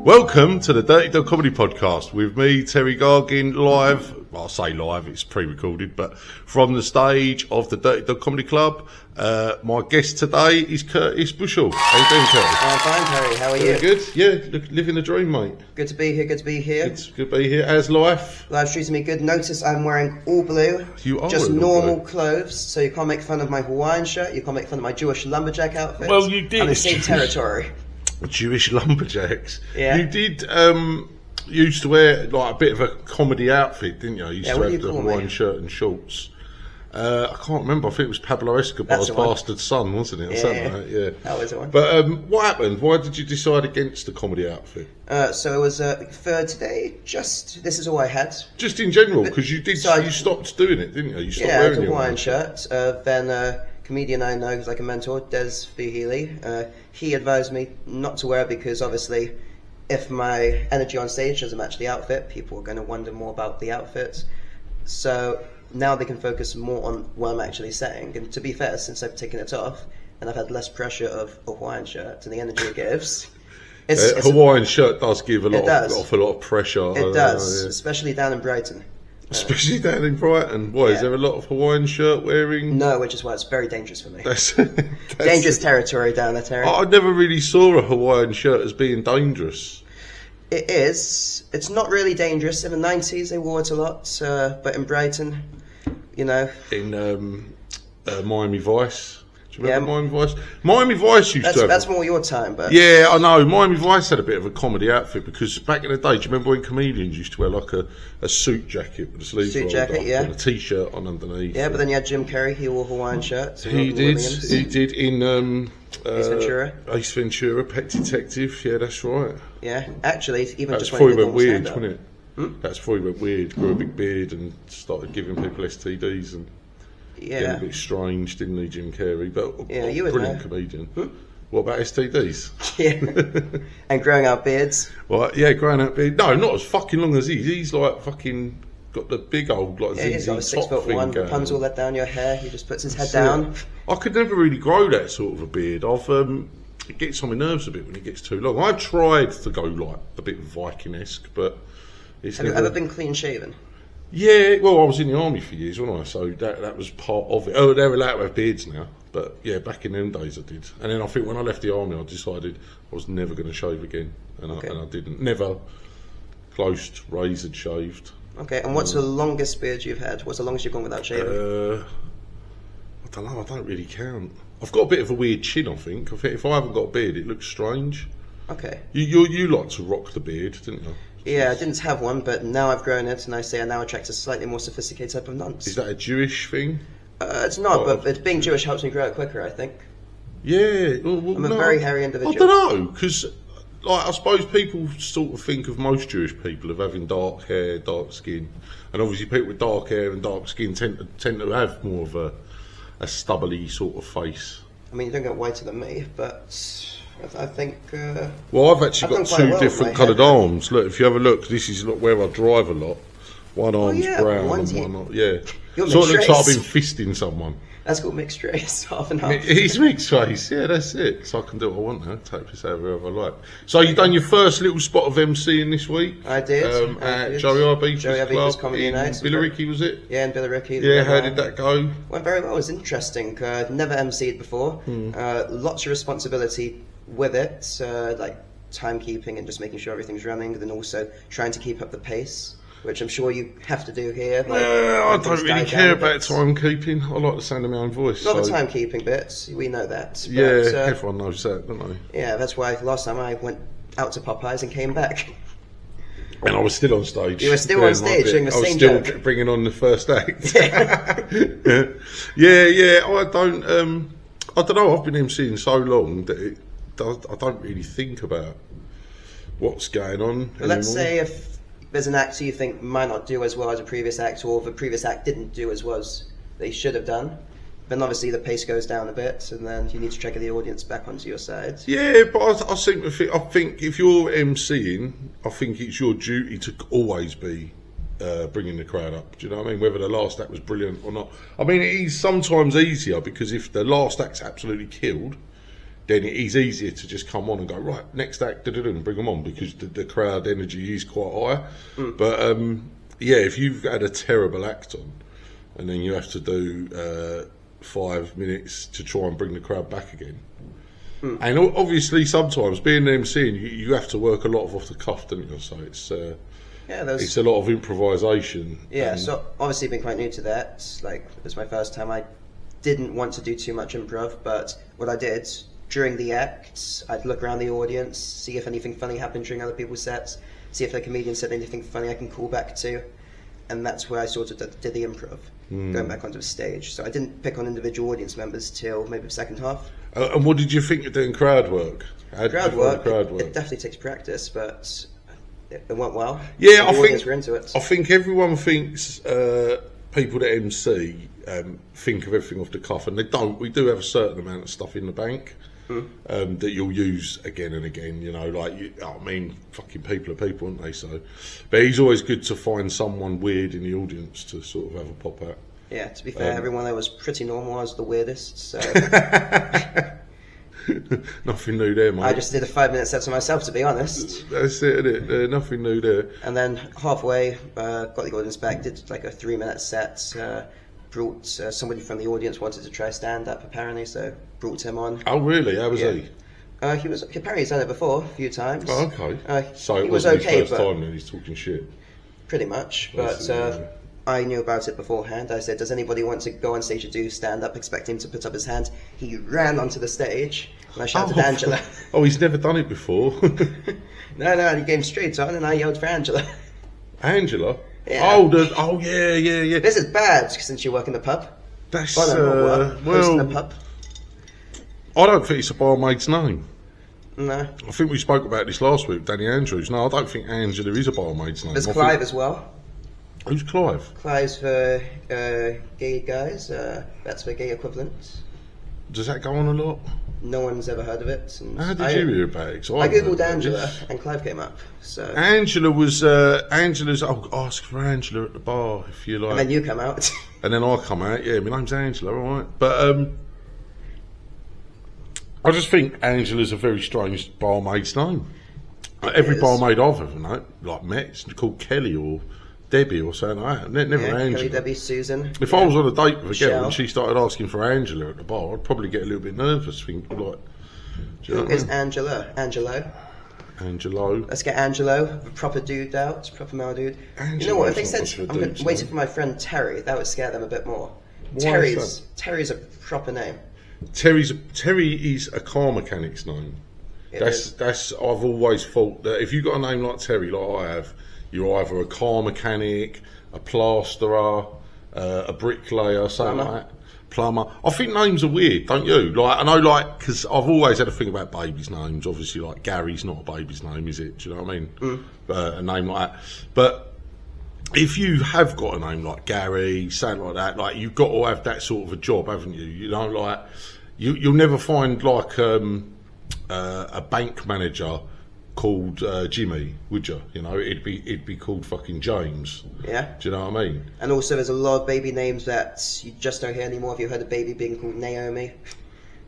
Welcome to the Dirty Dog Comedy Podcast with me, Terry Gargan, live. Well, I say live, it's pre-recorded, but from the stage of the Dirty Dog Comedy Club. My guest today is Curtis Bushell. How you doing, Curtis? I'm fine, Terry. How are you? Good? Yeah, living the dream, mate. Good to be here, good to be here. It's good to be here. How's life? Life's treating me good. Notice I'm wearing all blue. You are just wearing all normal blue. clothes, so you can't make fun of my Hawaiian shirt, you can't make fun of my Jewish lumberjack outfit. Well, you did. I'm in the same territory. Jewish lumberjacks. Yeah. You did used to wear like a bit of a comedy outfit, didn't you? You used Yeah, to what do have you the call Hawaiian me? shirt and shorts. I can't remember. I think it was Pablo Escobar's That's the one. bastard son, wasn't it? Or Yeah, something yeah. like that, yeah. That was the one. But what happened? Why did you decide against the comedy outfit? So it was for today, this is all I had. Just in general, because you stopped doing it, didn't you? You stopped Yeah, I had wearing a your Hawaiian shirt. Then a comedian I know who's like a mentor, Des Healy, he advised me not to wear it because obviously if my energy on stage doesn't match the outfit, people are going to wonder more about the outfit. So now they can focus more on what I'm actually saying. And to be fair, since I've taken it off and I've had less pressure of a Hawaiian shirt and the energy it gives, it's Hawaiian shirt does give a lot of pressure. It does, especially down in Brighton. Especially down in Brighton. Why, is there a lot of Hawaiian shirt wearing? No, which is why it's very dangerous for me. That's Dangerous territory down there, Terry. I never really saw a Hawaiian shirt as being dangerous. It is. It's not really dangerous. In the 90s they wore it a lot, but in Brighton, you know. In Miami Vice. Do you remember Miami Vice? Miami Vice used to have... That's more your time, but... Yeah, I know. Miami Vice had a bit of a comedy outfit because back in the day, do you remember when comedians used to wear like a suit jacket with the sleeves rolled up and a T-shirt on underneath? Yeah, but then you had Jim Carrey, he wore Hawaiian shirts. He did in... Ace Ventura. Ace Ventura, Pet Detective, yeah, that's right. Yeah, actually, even That's just before when he you went weird, wasn't it? That's before he went weird, grew a big beard and started giving people STDs and getting a bit strange, didn't he, Jim Carrey? But you would brilliant know. comedian. What about STDs? Yeah, and growing out beards. Well, yeah, growing out beard. No, not as fucking long as he's like fucking got the big old like Yeah, he's ZZ got a top 6'1", thing going. Rapunzel let down your hair, he just puts his head That's down. it. I could never really grow that sort of a beard. It gets on my nerves a bit when it gets too long. I've tried to go like a bit Viking-esque, but it's Have you ever been clean shaven? Yeah, well, I was in the army for years, wasn't I? So that was part of it. Oh, they're allowed to have beards now, but yeah, back in them days I did. And then I think when I left the army, I decided I was never going to shave again, and I didn't. Never close, razored, shaved. Okay, and what's the longest beard you've had? What's the longest you've gone without shaving? I don't know. I don't really count. I've got a bit of a weird chin. I think if I haven't got a beard, it looks strange. Okay. You like to rock the beard, didn't you? Yeah, I didn't have one, but now I've grown it, and I say I now attract a slightly more sophisticated type of nonce. Is that a Jewish thing? It's not, but being Jewish helps me grow it quicker, I think. Yeah. I'm a very hairy individual. I don't know, because I suppose people sort of think of most Jewish people of having dark hair, dark skin, and obviously people with dark hair and dark skin tend to have more of a stubbly sort of face. I mean, you don't get whiter than me, but I think... well, I've actually got two different coloured hair. arms. Look, if you have a look, this is where I drive a lot. One arm's brown and one not. Yeah. You're So it looks mixed like I've race. been fisting someone. That's called mixed race, half and half. It's mixed race, yeah, that's it. So I can do what I want now, take this out wherever I like. So you've done your first little spot of MCing this week? I did. At Joey Ibiza's Club Comedy in Night. Billericay, was it? Yeah, in Billericay. Yeah, how did that go? Went very well. It was interesting. Never MC'd before. Lots of responsibility with it, like timekeeping and just making sure everything's running, and then also trying to keep up the pace, which I'm sure you have to do here. Like, I don't really care about timekeeping. I like the sound of my own voice. Not the timekeeping bits, we know that. But, yeah, everyone knows that, don't they? Yeah, that's why last time I went out to Popeyes and came back. And I was still on stage. You were still on stage doing the same joke. I was joke. still bringing on the first act. Yeah. yeah. I don't know. I've been MCing so long that I don't really think about what's going on. But let's say if there's an actor you think might not do as well as a previous act, or the previous act didn't do as well as they should have done, then obviously the pace goes down a bit, and then you need to trigger the audience back onto your side. Yeah, but I think if you're MCing, I think it's your duty to always be bringing the crowd up. Do you know what I mean? Whether the last act was brilliant or not. I mean, it is sometimes easier because if the last act's absolutely killed, then it is easier to just come on and go, right, next act, and bring them on, because the crowd energy is quite high. But yeah, if you've had a terrible act on and then you have to do 5 minutes to try and bring the crowd back again, and obviously sometimes being an MC, you have to work a lot off the cuff, don't you? So it's it's a lot of improvisation. Yeah, so obviously been quite new to that. Like, it was my first time. I didn't want to do too much improv, but what I did during the acts, I'd look around the audience, see if anything funny happened during other people's sets, see if the comedian said anything funny I can call back to, and that's where I sort of did the improv, going back onto the stage. So I didn't pick on individual audience members till maybe the second half. And what did you think of doing crowd work? Crowd work, it definitely takes practice, but it went well. Yeah, I think we're into it. I think everyone thinks people that MC think of everything off the cuff, and they don't. We do have a certain amount of stuff in the bank that you'll use again and again. You know, like I mean, fucking people are people, aren't they? So, but it's always good to find someone weird in the audience to sort of have a pop at. Yeah, to be fair, everyone there was pretty normal. I was the weirdest, so nothing new there, mate. I just did a 5-minute set to myself, to be honest. That's it, isn't it? Nothing new there. And then halfway, got the audience back, did like a 3-minute set, brought somebody from the audience wanted to try stand-up, apparently, so brought him on. Oh, really? How was he? Apparently he's done it before, a few times. Oh, okay. So it was wasn't okay, his first time and he's talking shit? Pretty much, but I knew about it beforehand. I said, does anybody want to go on stage to do stand-up, expecting him to put up his hand? He ran onto the stage, and I shouted, Angela. Oh, he's never done it before. No, he came straight on, and I yelled for Angela. Angela? Yeah. Oh, yeah. This is bad, since you work in the pub. That's, hosting the pub. I don't think it's a barmaid's name. No. I think we spoke about this last week, Danny Andrews. No, I don't think Angela is a barmaid's name. There's Clive as well. Who's Clive? Clive's for gay guys. That's the gay equivalent. Does that go on a lot? No one's ever heard of it. And how did you hear about it? I googled Angela and Clive came up. So Angela was Angela's. Oh, ask for Angela at the bar if you like. And then you come out. And then I come out. Yeah, my name's Angela. All right, but I just think Angela's a very strange barmaid's name. Every barmaid I've ever met, it's called Kelly or Debbie or something like that. Never Angela. Kelly, Debbie, Susan. If I was on a date with a girl and she started asking for Angela at the bar, I'd probably get a little bit nervous. Think like, who is Angela? Angelo. Let's get Angelo, the proper dude out, proper male dude. Angelo, you know what? If they said I'm waiting for my friend Terry, that would scare them a bit more. Terry's a proper name. Terry is a car mechanic's name. That's I've always thought that if you've got a name like Terry, like I have, you're either a car mechanic, a plasterer, a bricklayer, something like that. Plumber. I think names are weird, don't you? Like I know, because I've always had a thing about babies' names. Obviously, like Gary's not a baby's name, is it? Do you know what I mean? A name like that. But if you have got a name like Gary, something like that, like you've got to have that sort of a job, haven't you? You know, like you'll never find like a bank manager called Jimmy, would you? You know, it'd be called fucking James. Yeah. Do you know what I mean? And also, there's a lot of baby names that you just don't hear anymore. Have you heard a baby being called Naomi?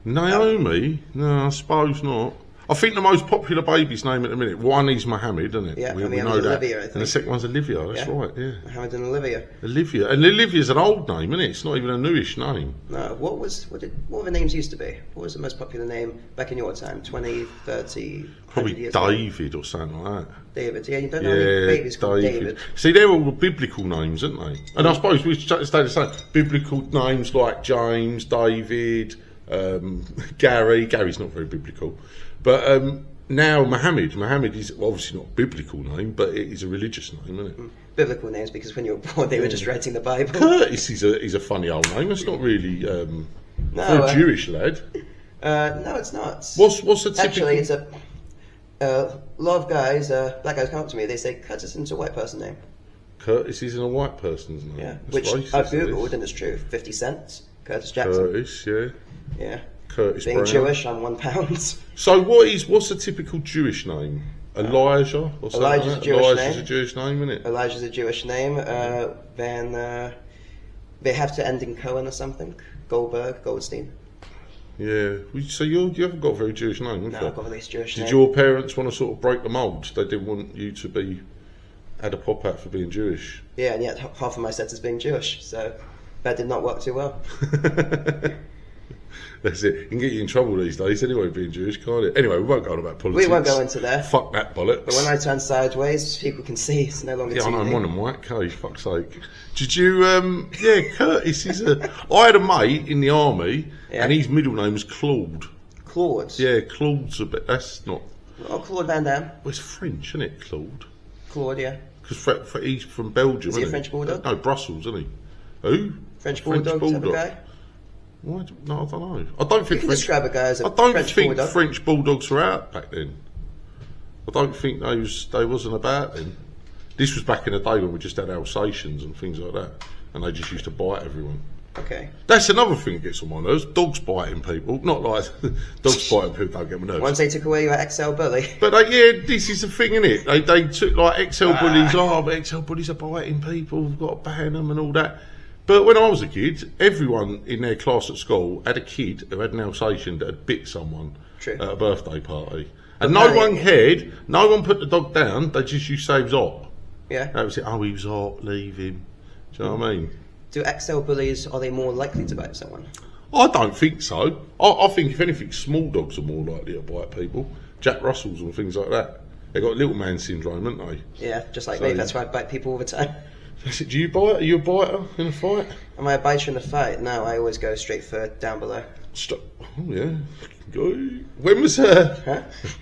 Naomi? No, I suppose not. I think the most popular baby's name at the minute, one is Mohammed, isn't it? Yeah, we know that. Olivia, I think. And the second one's Olivia, that's right, yeah. Mohammed and Olivia. Olivia. And Olivia's an old name, isn't it? It's not even a newish name. No, what were the names used to be? What was the most popular name back in your time? 20, 30, probably years David ago? Or something like that. David, yeah, you don't know any babies called David. See, they're all biblical names, aren't they? And I suppose we should stay the same. Biblical names like James, David, Gary. Gary's not very biblical. But now Mohammed is obviously not a biblical name, but it is a religious name, isn't it? Biblical names, because when you were born, they were just writing the Bible. Curtis is a funny old name. It's not really for a Jewish lad. No, it's not. What's the typical? Actually, it's a lot of guys, black guys, come up to me. They say Curtis is a white person name. Curtis isn't a white person's name. Yeah, that's which racist, I've googled and it's true. 50 cents, Curtis Jackson. Curtis, yeah. Yeah. Curtis Being Brown. Jewish, I'm £1. So what's a typical Jewish name? Elijah or something? Elijah's a Jewish name. Elijah's a Jewish name, isn't it? Elijah's a Jewish name. Then they have to end in Cohen or something. Goldberg, Goldstein. Yeah. So you haven't got a very Jewish name, have No, you? I've got a least Jewish Did name. your parents want to sort of break the mould? They didn't want you to be had a pop out for being Jewish. Yeah, and yet half of my set is being Jewish, so that did not work too well. That's it. It can get you in trouble these days anyway, being Jewish, can't it? Anyway, we won't go on about politics. We won't go into there. Fuck that bollocks. But when I turn sideways, people can see it's no longer Yeah, I know, I'm TV. on a white cage, fuck's sake. Did you, yeah, Curtis is I had a mate in the army, Yeah. and his middle name was Claude. Claude. Yeah, Claude's a bit, that's not, Oh, Claude Van Damme. well, it's French, isn't it, Claude? Claude, yeah. Because he's from Belgium, Is he a isn't French bulldog? No, Brussels, isn't he? Who? French bulldog type of guy? Why? No, I don't know. I don't You think can French. describe a guy as a I don't French think bulldog. French bulldogs were out back then. I don't think they wasn't about then. This was back in the day when we just had Alsatians and things like that, and they just used to bite everyone. Okay. That's another thing that gets on my nerves. Dogs biting people. Not like dogs biting people don't get my nerves. Once they took away your XL bully. But yeah, this is the thing, innit? They took like XL bullies. Oh, but XL bullies are biting people. We've got to ban them and all that. But when I was a kid, everyone in their class at school had a kid who had an Alsatian that had bit someone True. at a birthday party, and But no one cared. No one put the dog down. They just used to say he was hot. Yeah. That was it. Oh, he was hot. Leave him. Do you know what I mean? Do XL bullies, are they more likely to bite someone? I don't think so. I think if anything, small dogs are more likely to bite people. Jack Russells and things like that. They got little man syndrome, haven't they? Yeah, just like So- me. That's why I bite people all the time. That's it. Do you bite? Are you a biter in a fight? Am I a biter in a fight? No, I always go straight for down below. Stop. Oh yeah. Go. When was Huh?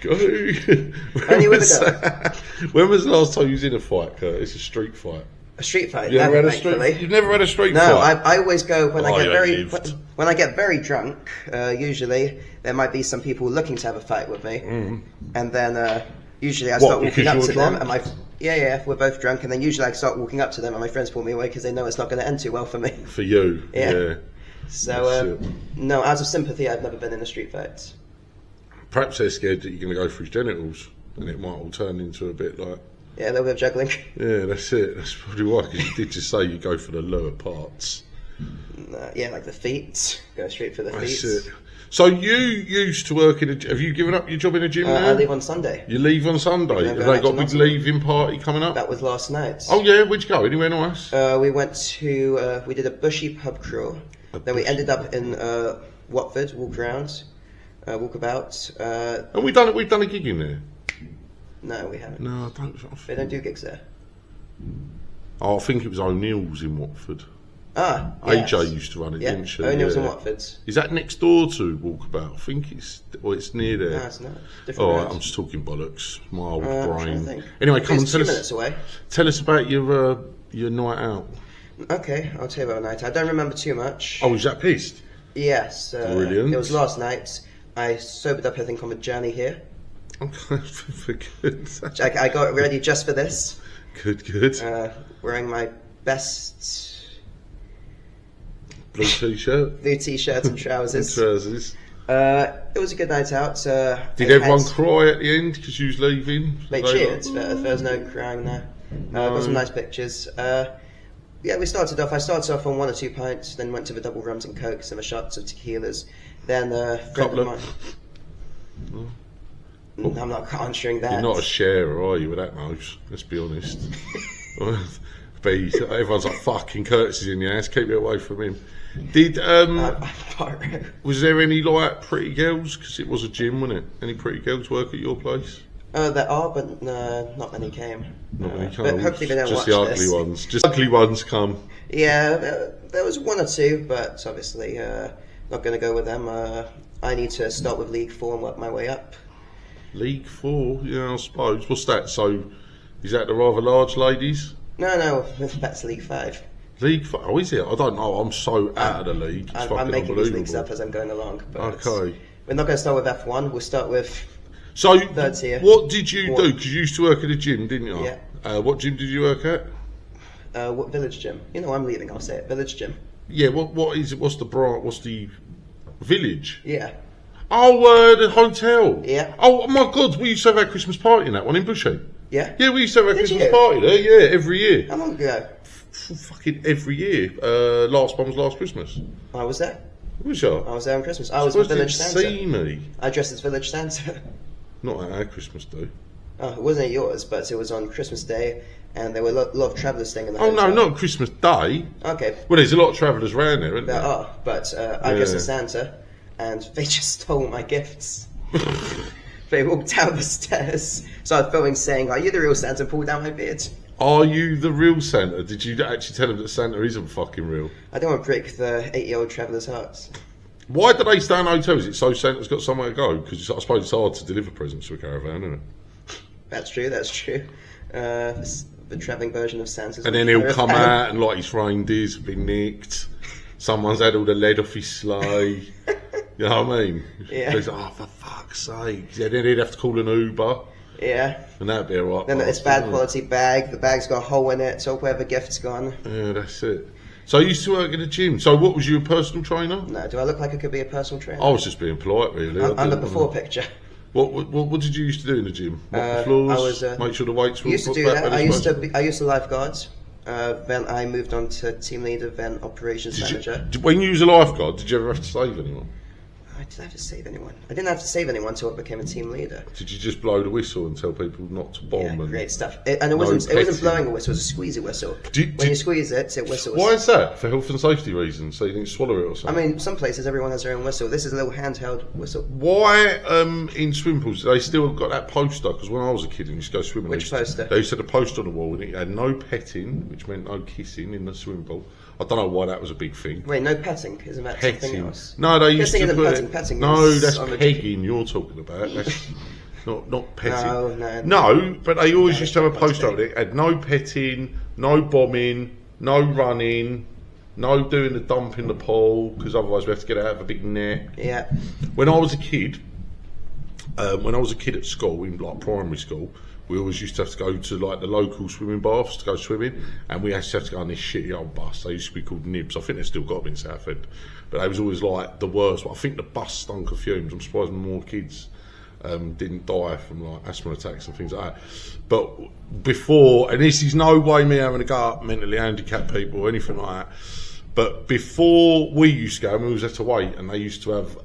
Go. Only with a When was the last time you was in a fight, Curtis? A street fight. A street fight? You Never, never had a street. thankfully. You've never had a street No, fight. I always go when Oh, I get you very lived. when I get very drunk. Usually there might be some people looking to have a fight with me, and then usually I start walking because up to you're them, drunk? and yeah, we're both drunk, and then usually I start walking up to them, and my friends pull me away because they know it's not going to end too well for me. For you. Yeah. Yeah. So That's it. no, out of sympathy, I've never been in a street fight. Perhaps they're scared that you're going to go for his genitals, and it might all turn into a bit like. Yeah, a little bit of juggling. Yeah, that's it. That's probably why. Because you did just say you go for the lower parts. Yeah, like the feet. Go straight for the That's feet. it. So you used to work in a. Have you given up your job in a gym now? I leave on Sunday. You leave on Sunday. Yeah, Have I'm they going got a back big to leaving party coming up? That was last night. Oh yeah, where'd you go? Anywhere nice? We went to, we did a bushy pub crawl. Then we ended up in Watford, walked around, walkabout. And we've done a gig in there. No, we haven't. No, I don't. They don't do gigs there. Oh, I think it was O'Neill's in Watford. Ah, yes. AJ used to run it, Yeah, didn't she? O'Neill's Yeah. in Watford. Is that next door to Walkabout? I think it's near there. No, it's not. Different All right, road. I'm just talking bollocks. My old I'm trying to brain. think. Anyway, come on, It's tell 2 us. minutes away. Tell us about your night out. Okay, I'll tell you about the night. I don't remember too much. Oh, was that pissed? Yes, Brilliant. it was last night. I sobered up, I think, on the journey here. Okay, good. I got ready just for this. Good. Wearing my best Blue t-shirt blue t-shirt and and trousers. trousers. It was a good night out. Did everyone cry at the end because you was leaving? They cheered, but there was no crying there. Got some nice pictures. Yeah, I started off on 1 or 2 pints, then went to the double rums and cokes and the shots of tequilas. Then a friend Couple of of- mine. I'm not answering that. You're not a sharer, are you, with that nose? Let's be honest. Everyone's like, fucking Curtis is in the house, keep it away from him. Did was there any like pretty girls? Because it was a gym, wasn't it? Any pretty girls work at your place? There are, but not many came. Not many But come. hopefully they don't Just watch the ugly this. ones. Just ugly ones come. Yeah, there was 1 or 2, but obviously not going to go with them. I need to start with League 4 and work my way up. League 4, yeah, I suppose. What's that? So, is that the rather large ladies? No, that's League 5. League 5? Oh, is it? I don't know. I'm so out of the league. It's I'm fucking making these leagues up unbelievable. as I'm going along. But Okay. we're not going to start with F1. We'll start with So, Third tier. what did you What? do? Because you used to work at a gym, didn't you? Yeah. What gym did you work at? what Village Gym. You know, I'm leaving. I'll say it. Village Gym. Yeah. What is it? What's the branch? What's the village? Yeah. Oh, the hotel. Yeah. Oh my God, we used to have our Christmas party in that one in Bushy. Yeah. Yeah, we used to have our Did Christmas you? party there. Yeah, every year. How long ago? Fucking every year. Last one was last Christmas. I was there. Was you? I was there on Christmas. I was Suppose with you Village didn't Santa. see me. I dressed as Village Santa. Not at our Christmas do. Oh, it wasn't at yours, but it was on Christmas Day, and there were a lot of travellers staying in the Oh hotel. no, not Christmas Day. Okay. Well, there's a lot of travellers around there, isn't There there? are, but I dressed as Santa, and they just stole my gifts. They walked down the stairs, started filming saying, "Are you the real Santa?" Pulled down my beard. Are you the real Santa? Did you actually tell him that Santa isn't fucking real? I don't want to break the 8-year-old travellers' hearts. Why do they stay in hotels? It's so Santa's got somewhere to go? Because I suppose it's hard to deliver presents to a caravan, isn't it? That's true. The travelling version of Santa's. And then he'll come out and like his reindeers have been nicked. Someone's had all the lead off his sleigh. You know what I mean? Yeah. He's like, oh, for fuck's sake. Yeah, then he'd have to call an Uber. Yeah. And that'd be alright. Then it's bad quality bag. The bag's got a hole in it, so where the gift's gone. Yeah, that's it. So you used to work in a gym. So what, was you a personal trainer? No, do I look like I could be a personal trainer? I was just being polite, really. I'm the before picture. What did you used to do in the gym? Mop the floors? Make sure the weights were used to do that. I used to lifeguard. Then I moved on to team leader, then operations manager. When you was a lifeguard, did you ever have to save anyone? I didn't have to save anyone. I didn't have to save anyone until I became a team leader. Did you just blow the whistle and tell people not to bomb? Yeah, and great stuff. And it wasn't blowing a whistle; it was a squeezy whistle. When you squeeze it, it whistles. Why is that? For health and safety reasons, so you didn't swallow it or something? I mean, some places everyone has their own whistle. This is a little handheld whistle. Why in swimming pools they still got that poster? Because when I was a kid and used to go swimming, Which poster? They used to have a poster on the wall and it had no petting, which meant no kissing in the swimming pool. I don't know why that was a big thing. Wait, no petting? Isn't that something else? No, they used to put petting. Petting no, that's pegging you're talking about. That's not petting. No, but they always used to have a poster on it. Had no petting, no bombing, no running, no doing the dump in the pool because otherwise we have to get out of a big net. Yeah. When I was a kid at school, in like primary school, we always used to have to go to like the local swimming baths to go swimming, and we actually have to go on this shitty old bus. They used to be called Nibs. I think they've still got them in Southend, but they was always like the worst. I think the bus stunk of fumes. I'm surprised more kids didn't die from like asthma attacks and things like that. But before, and this is no way me having a go at mentally handicapped people or anything like that, but before we used to go, we always had to wait, and they used to have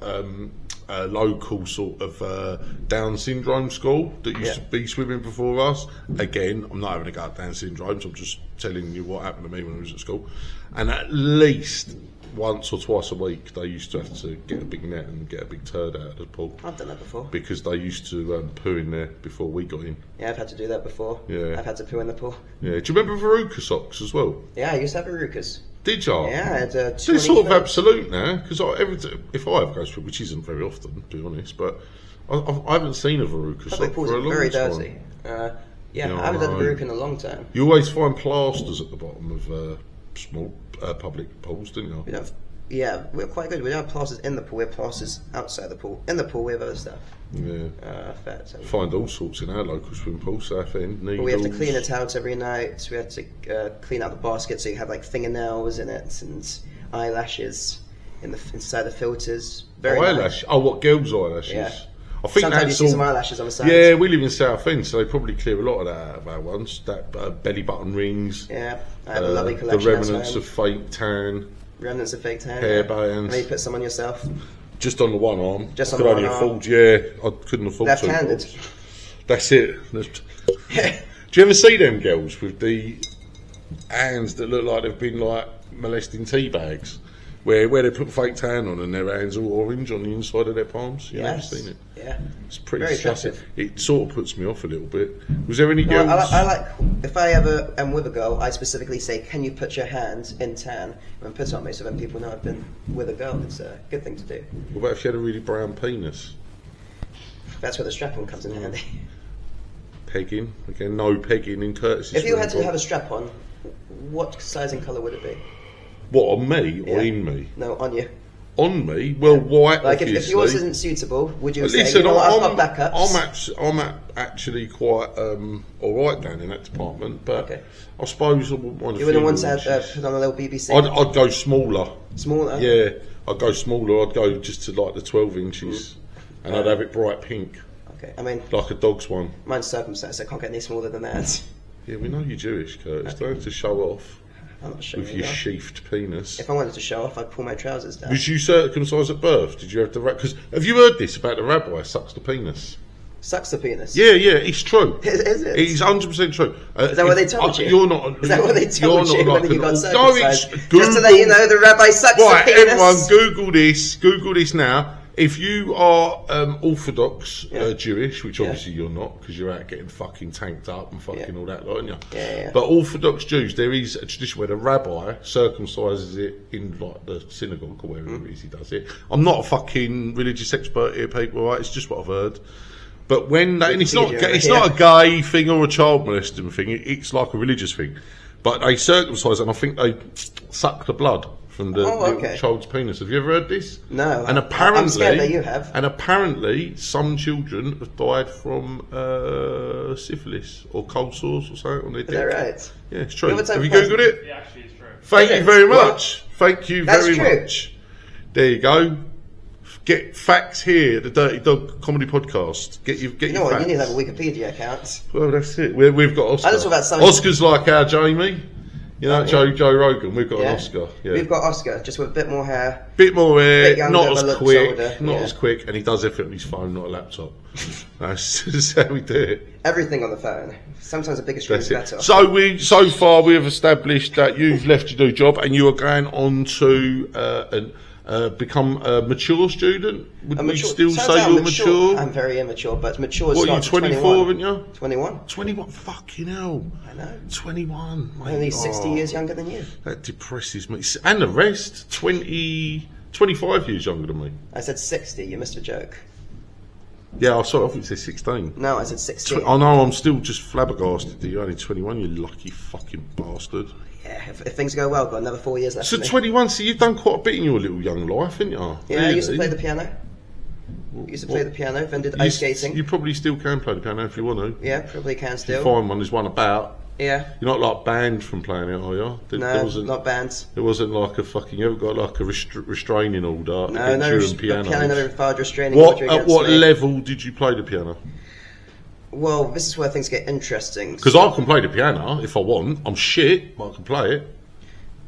a local sort of Down syndrome school that used to be swimming before us. Again, I'm not having a go at Down syndromes, I'm just telling you what happened to me when I was at school. And at least once or twice a week they used to have to get a big net and get a big turd out of the pool. I've done that before. Because they used to poo in there before we got in. Yeah, I've had to do that before. Yeah. I've had to poo in the pool. Yeah. Do you remember Veruca socks as well? Yeah, I used to have Verucas. Did you? Yeah, I had they're sort of absolute now, because if I ever go swimming, which isn't very often, to be honest, but I haven't seen a Veruca sock for a long very time. dirty. I haven't done a Veruca in a long time. You always find plasters at the bottom of small public pools, don't you? Yeah, we're quite good. We don't have plasters in the pool, we have plasters outside the pool. In the pool, we have other stuff. Yeah. Fair. Find all sorts in our local swimming pool, Southend, needles. But we have to clean it out every night. We have to clean out the basket so you have like fingernails in it and eyelashes inside the filters. Very eyelash? Nice. Oh, what, girls' eyelashes? Yeah. I think sometimes you see some eyelashes on the side. Yeah, we live in Southend, so they probably clear a lot of that out of our ones. That belly button rings. Yeah, I have a lovely collection. The remnants of fake tan. Remnants of fake tan. Hair bands. And then you put some on yourself. Just on the one arm. Just I on could the only one afford, I couldn't afford left-handed. That's it. Do you ever see them girls with the hands that look like they've been like molesting tea bags? Where they put fake tan on and their hands all orange on the inside of their palms? You've never seen it? Yeah. It's pretty very disgusting. It sort of puts me off a little bit. Was there any girls? I like, if I ever am with a girl, I specifically say, can you put your hand in tan and put it on me, so then people know I've been with a girl. It's a good thing to do. What about if you had a really brown penis? That's where the strap-on comes in handy. Pegging? Again, no pegging in Curtis's. If you had to have a strap-on, what size and colour would it be? What, on me or in me? No, on you. On me? Well, white, like obviously. If yours isn't suitable, would you say, listen, I've got backups? I'm actually quite alright down in that department, but I suppose I wouldn't want to. You wouldn't want to put on a little BBC? I'd go smaller. Smaller? Yeah, I'd go smaller. I'd go just to like the 12 inches, and I'd have it bright pink. Okay, I mean... like a dog's one. Mine's circumcised, so I can't get any smaller than that. Yeah, we know you're Jewish, Curtis. Don't have to show off. I'm not showing with you your that. sheathed penis. If I wanted to show off, I'd pull my trousers down. Was you circumcised at birth? Did you have the because have you heard this about the rabbi sucks the penis? Sucks the penis. Yeah, it's true. Is it? It's 100% true. Is that what they told you? You're not. Is that what they told you when you got circumcised? No, it's Just to let you know, the rabbi sucks right, the penis. everyone, Google this. Google this now. If you are Orthodox Jewish, which obviously you're not, because you're out getting fucking tanked up and fucking all that, aren't you? Yeah. But Orthodox Jews, there is a tradition where the rabbi circumcises it in like the synagogue or wherever it is he does it. I'm not a fucking religious expert here, people. Right? It's just what I've heard. But when that, and it's not a gay thing or a child molesting thing. It's like a religious thing. But they circumcise, and I think they suck the blood from the little child's penis. Have you ever heard this? No. And apparently, I'm scared that you have. And apparently, some children have died from syphilis or cold sores or something on their dick. Is that right? Yeah, it's true. Have you googled it? Yeah, actually, it's true. Thank you very much. Thank you very much. There you go. Get facts here at the Dirty Dog Comedy Podcast. Get your You know what? facts. You need to have a Wikipedia account. Well, that's it. We've got Oscar. I just thought about something. Oscar's like our Jamie. You know, Joe Rogan. We've got an Oscar. Yeah. We've got Oscar, just with a bit more hair. Bit more hair, bit younger, not as but quick, older. not as quick, and he does everything on his phone, not a laptop. That's how we do it. Everything on the phone. Sometimes a bigger screen is better. So far we have established that you've left your new job and you are going on to become a mature student. Would we still say you're mature? I'm very immature, but mature is what, you're 24, aren't you? 21. 21? Fucking hell. I know. 21, mate. Only 60 years younger than you. That depresses me. And the rest, 25 years younger than me. I said 60, you missed a joke. Yeah, I thought you said 16. No, I said 16. I know, I'm still just flabbergasted that you're only 21, you lucky fucking bastard. Yeah, if things go well, I've got another 4 years left. So 21, so you've done quite a bit in your little young life, haven't you? Yeah, really? I used to play the piano. Play the piano, then did ice skating. You probably still can play the piano if you want to. Yeah, probably can still. You find one, there's one about. Yeah. You're not like banned from playing it, are you? No, not banned. It wasn't like a fucking. You ever got like a restraining order against you and piano? The piano never filed restraining order against At what me. level did you play the piano? Well, this is where things get interesting. Because I can play the piano if I want. I'm shit, but I can play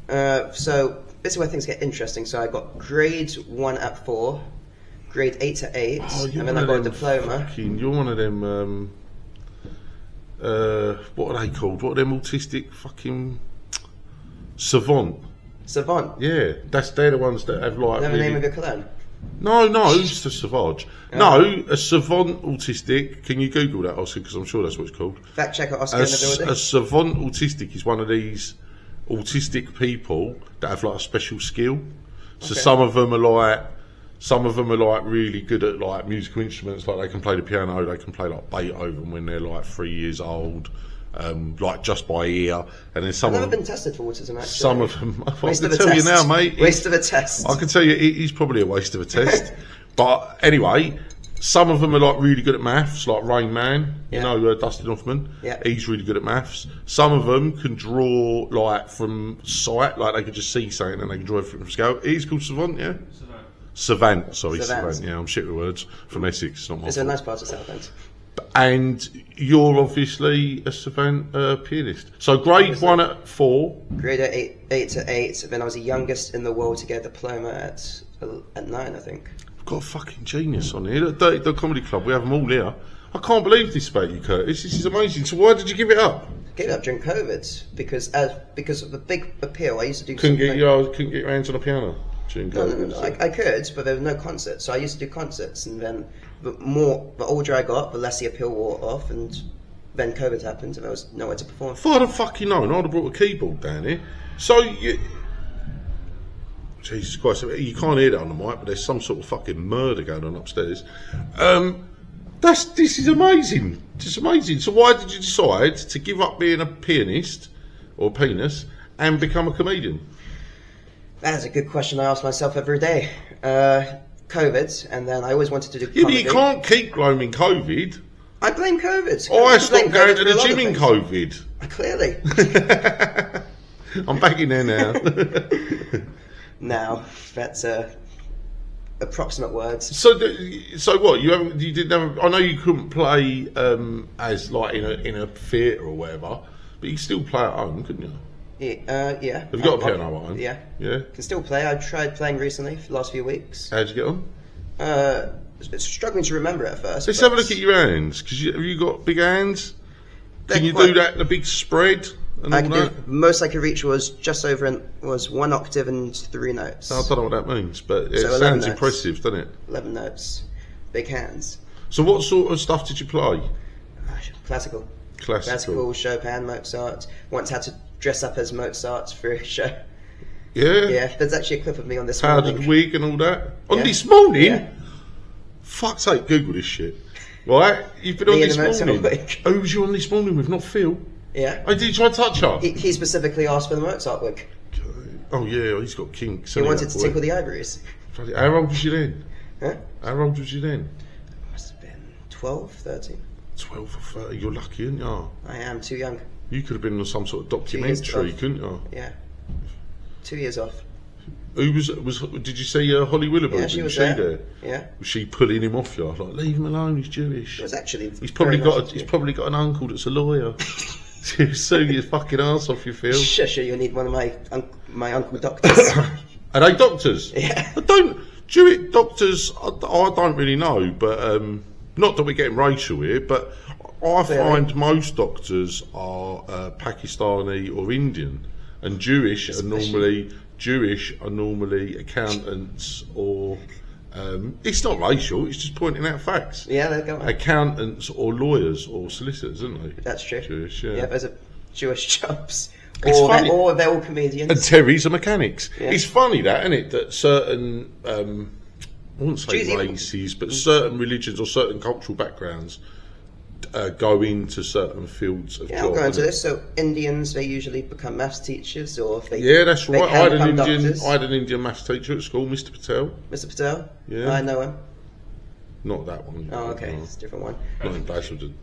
it. So this is where things get interesting. So I got grade 1 at 4, grade 8 to 8, and then I got a diploma. You're one of them. What are they called? What are them autistic fucking savant? Savant. Yeah, they're the ones that have like. Is that the name of your cologne? No, it's a savage. Oh. No, a savant autistic. Can you Google that, Oscar? Because I'm sure that's what it's called. Fact checker Oscar in the building. A savant autistic is one of these autistic people that have like a special skill. So some of them are like really good at like musical instruments, like they can play the piano, they can play like Beethoven when they're like 3 years old, like just by ear. And then I've never been tested for autism, actually. Some of them, I waste can of a tell test. you now, mate. Waste of a test. I can tell you, it is probably a waste of a test. But anyway, some of them are like really good at maths, like Rain Man, you know, Dustin Hoffman. Yeah. He's really good at maths. Some of them can draw like from sight, like they can just see something and they can draw everything from scale. He's called Savant, yeah? Savant, yeah, I'm shit with words. From Essex, not my It's fault. a nice part of Southend. And you're obviously a Savant pianist. So grade 1 at 4. Grade 8 to 8, then I was the youngest in the world to get a diploma at 9, I think. We've got a fucking genius on here. At Dirty Dog Comedy Club, we have them all here. I can't believe this about you, Curtis. This is amazing. So why did you give it up? Gave it up during COVID because of the big appeal. I used to do couldn't get your hands on a piano during COVID. No. I could, but there were no concerts. So I used to do concerts, and then the older I got, the less the appeal wore off, and then COVID happened, and there was nowhere to perform. If I'd have fucking known, I'd have brought a keyboard down here. So you... Jesus Christ, you can't hear that on the mic, but there's some sort of fucking murder going on upstairs. This is amazing. Just amazing. So why did you decide to give up being a pianist or penis and become a comedian? That is a good question I ask myself every day. COVID, and then I always wanted to do comedy. Yeah, but you can't keep blaming COVID. I blame COVID. I stopped going to the gym in COVID. Clearly. I'm back in there now. Now, that's approximate words. So what? You didn't have. I know you couldn't play as like in a theatre or whatever, but you could still play at home, couldn't you? Yeah. Have you got a piano at home? Yeah. Yeah. Can still play. I tried playing recently for the last few weeks. How'd you get on? It's struggling to remember at first. Let's have a look at your hands, because have you got big hands? Can you do that, the big spread and all that? Most I could reach was just over, was 1 octave and 3 notes. I don't know what that means, but it So 11 sounds notes. impressive, doesn't it? 11 notes. Big hands. So what sort of stuff did you play? Classical. Classical. Chopin, Mozart. Once had to dress up as Mozart for a show. Yeah? Yeah, there's actually a clip of me on this morning. Powdered wig and all that? On Yeah. this morning? Yeah. Fuck's sake, Google this shit. Right? You've been on Me and this the Mozart morning. wig. Who was you on this morning with? Not Phil? Yeah. Oh, did you try to touch her? He specifically asked for the Mozart wig. Oh yeah, he's got kinks. He wanted to tinkle the ivories. How old was you then? Huh? How old was you then? Must have been 12, 13. 12 or 30. You're lucky, aren't you? I am too young. You could have been on some sort of 2 years documentary, off. couldn't you? Yeah. 2 years off. Who was? Did you see Holly Willoughby? Yeah, she was there. Yeah. Was she pulling him off you? Like, leave him alone. He's Jewish. It was actually. He's probably very got. nice He's of probably got an uncle that's a lawyer. Sue your fucking ass off, you you. feel. Sure, you need one of my uncle doctors. Are they doctors? Yeah. I don't. Jewish doctors. I don't really know, but not that we're getting racial here, but I find most doctors are Pakistani or Indian, and Jewish are normally accountants or. It's not racial. It's just pointing out facts. Yeah, they're going. Accountants or lawyers or solicitors, aren't they? That's true. Jewish, yeah. Yeah, those are Jewish jobs. It's funny. Or they're all comedians. And Terry's a mechanics. Yeah. It's funny that, isn't it, that certain, I wouldn't say Jews- races, but certain religions or certain cultural backgrounds go into certain fields of Yeah, job. I'll go into innit? this. So Indians, they usually become maths teachers, or if they Yeah, that's they right. can become doctors. I had an Indian maths teacher at school, Mr. Patel. Mr. Patel. Yeah. I know him. Not that one. Oh, okay, No, it's a different one. not in Basildon.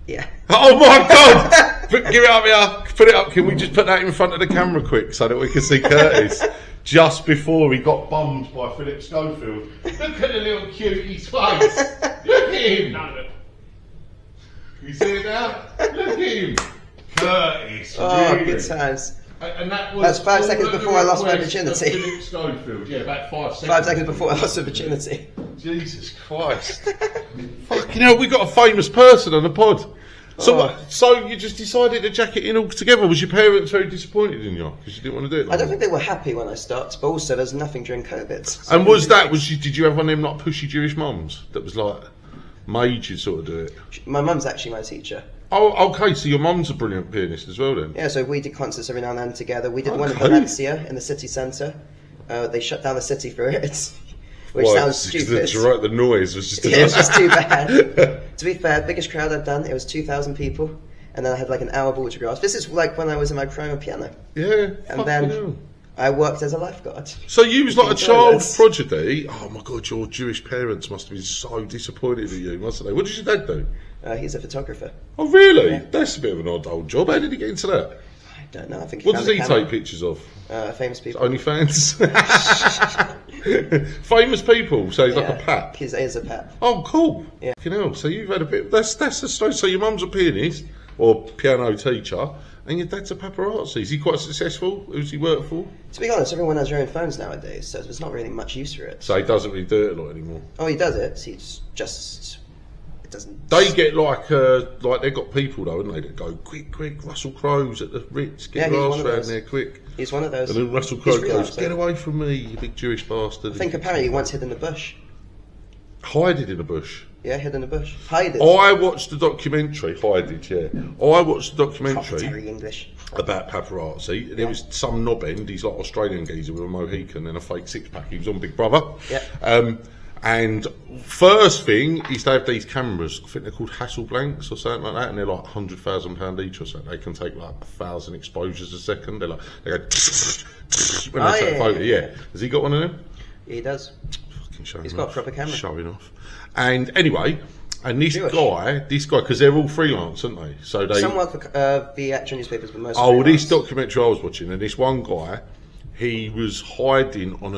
Yeah. Oh my God! Give it up here. Put it up. Can we just put that in front of the camera quick so that we can see Curtis just before he got bummed by Philip Schofield? Look at the little cutie's face. Look at him. You see it now? Look at him. Curtis. Oh, really. good times. And that was That's 5 all seconds at the before I lost my request of virginity. Philip Schofield. Yeah, about 5 seconds. 5 seconds before I lost the virginity. Jesus Christ. Fucking hell, we got a famous person on the pod. So, Oh. so you just decided to jack it in all together? Was your parents very disappointed in you because you didn't want to do it? I don't think they were happy when I stopped, but also there's nothing during COVID. So And did you have one of them like pushy Jewish mums that was like made you sort of do it? my mum's actually my teacher. Oh, okay. So your mum's a brilliant pianist as well, then. Yeah, so we did concerts every now and then together. We did one in Okay. Valencia in the city centre. They shut down the city for it, which Why? sounds Because stupid. that's right. The noise was just. Yeah, it's just too bad. To be fair, biggest crowd I've done, it was 2,000 people, and then I had like an hour of autographs. This is like when I was in my prime of piano, Yeah. and then I worked as a lifeguard. So you was like a Enjoy child this. prodigy. Oh my God, your Jewish parents must have been so disappointed at you, mustn't they? What did your dad do? He's a photographer. Oh really? Yeah. That's a bit of an odd old job. How did he get into that? I don't know. I think. What found does the he camera. take pictures of? Famous people. OnlyFans? Famous people, so he's like a pap. He's a pap. Oh, cool. Yeah. Fucking hell. So you've had a bit. That's the story. So your mum's a pianist or piano teacher, and your dad's a paparazzi. Is he quite successful? Who's he work for? To be honest, everyone has their own phones nowadays, so there's not really much use for it. So he doesn't really do it a lot anymore. Oh, he does it. He's just. It doesn't. They get like they've got people though, haven't they, that go quick, Russell Crowe's at the Ritz, get Yeah, he's your one ass of round those. there quick. He's one of those. And then Russell He's Crowe freelance, goes, though. "Get away from me, you big Jewish bastard." I think apparently he once hid in the bush. Hided in a bush. Yeah, hid in the bush. Hided. I watched the documentary. Hided, yeah. I watched the Proper documentary Terry English. about paparazzi. And there was some knobend. He's like Australian geezer with a Mohican and a fake six pack. He was on Big Brother. Yeah. And first thing is they have these cameras. I think they're called Hasselblanks or something like that, and they're like £100,000 each or something. They can take like 1,000 exposures a second. They go when they take a photo. Yeah. Has he got one of them? He does. Fucking showing He's off. got a proper camera. Showing off. And anyway, and this Jewish. guy, because they're all freelance, aren't they? So they. Some work for the actual newspapers, but most. Oh, this freelance. documentary I was watching, and this one guy, he was hiding on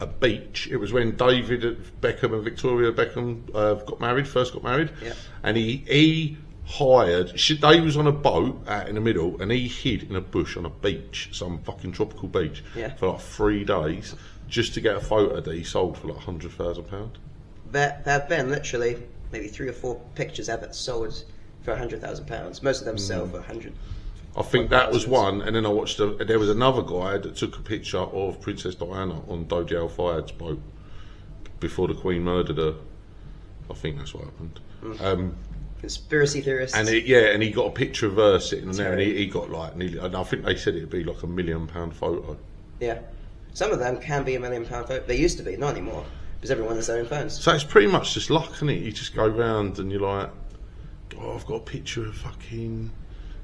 a beach. It was when David Beckham and Victoria Beckham first got married. Yeah. And he hired. They was on a boat out in the middle, and he hid in a bush on a beach, some fucking tropical beach, for like 3 days, just to get a photo that he sold for like £100,000. There have been literally maybe 3 or 4 pictures ever sold for £100,000. Most of them sell for 100. I think that was one, and then I watched. There was another guy that took a picture of Princess Diana on Dodi Al Fayed's boat before the Queen murdered her. I think that's what happened. Conspiracy theorists. And he got a picture of her sitting there, and he got like nearly. And I think they said it'd be like £1 million photo. Yeah, some of them can be £1 million photo. They used to be, not anymore, because everyone has their own phones. So it's pretty much just luck, isn't it? You just go round and you're like, oh, I've got a picture of fucking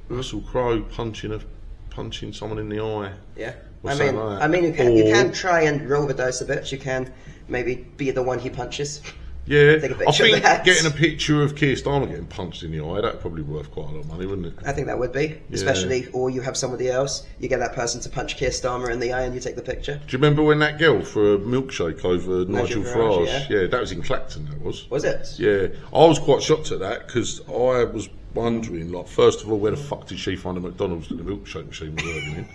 Russell Crowe punching someone in the eye. Yeah, I mean, you can try and roll the dice a bit. You can maybe be the one he punches. Yeah, Take a I think that. getting a picture of Keir Starmer getting punched in the eye, that'd probably be worth quite a lot of money, wouldn't it? I think that would be, especially, or you have somebody else, you get that person to punch Keir Starmer in the eye and you take the picture. Do you remember when that girl for a milkshake over Nigel Farage? Yeah, that was in Clacton, that was. Was it? Yeah, I was quite shocked at that, because I was wondering, like, first of all, where the fuck did she find a McDonald's that the milkshake machine was working in?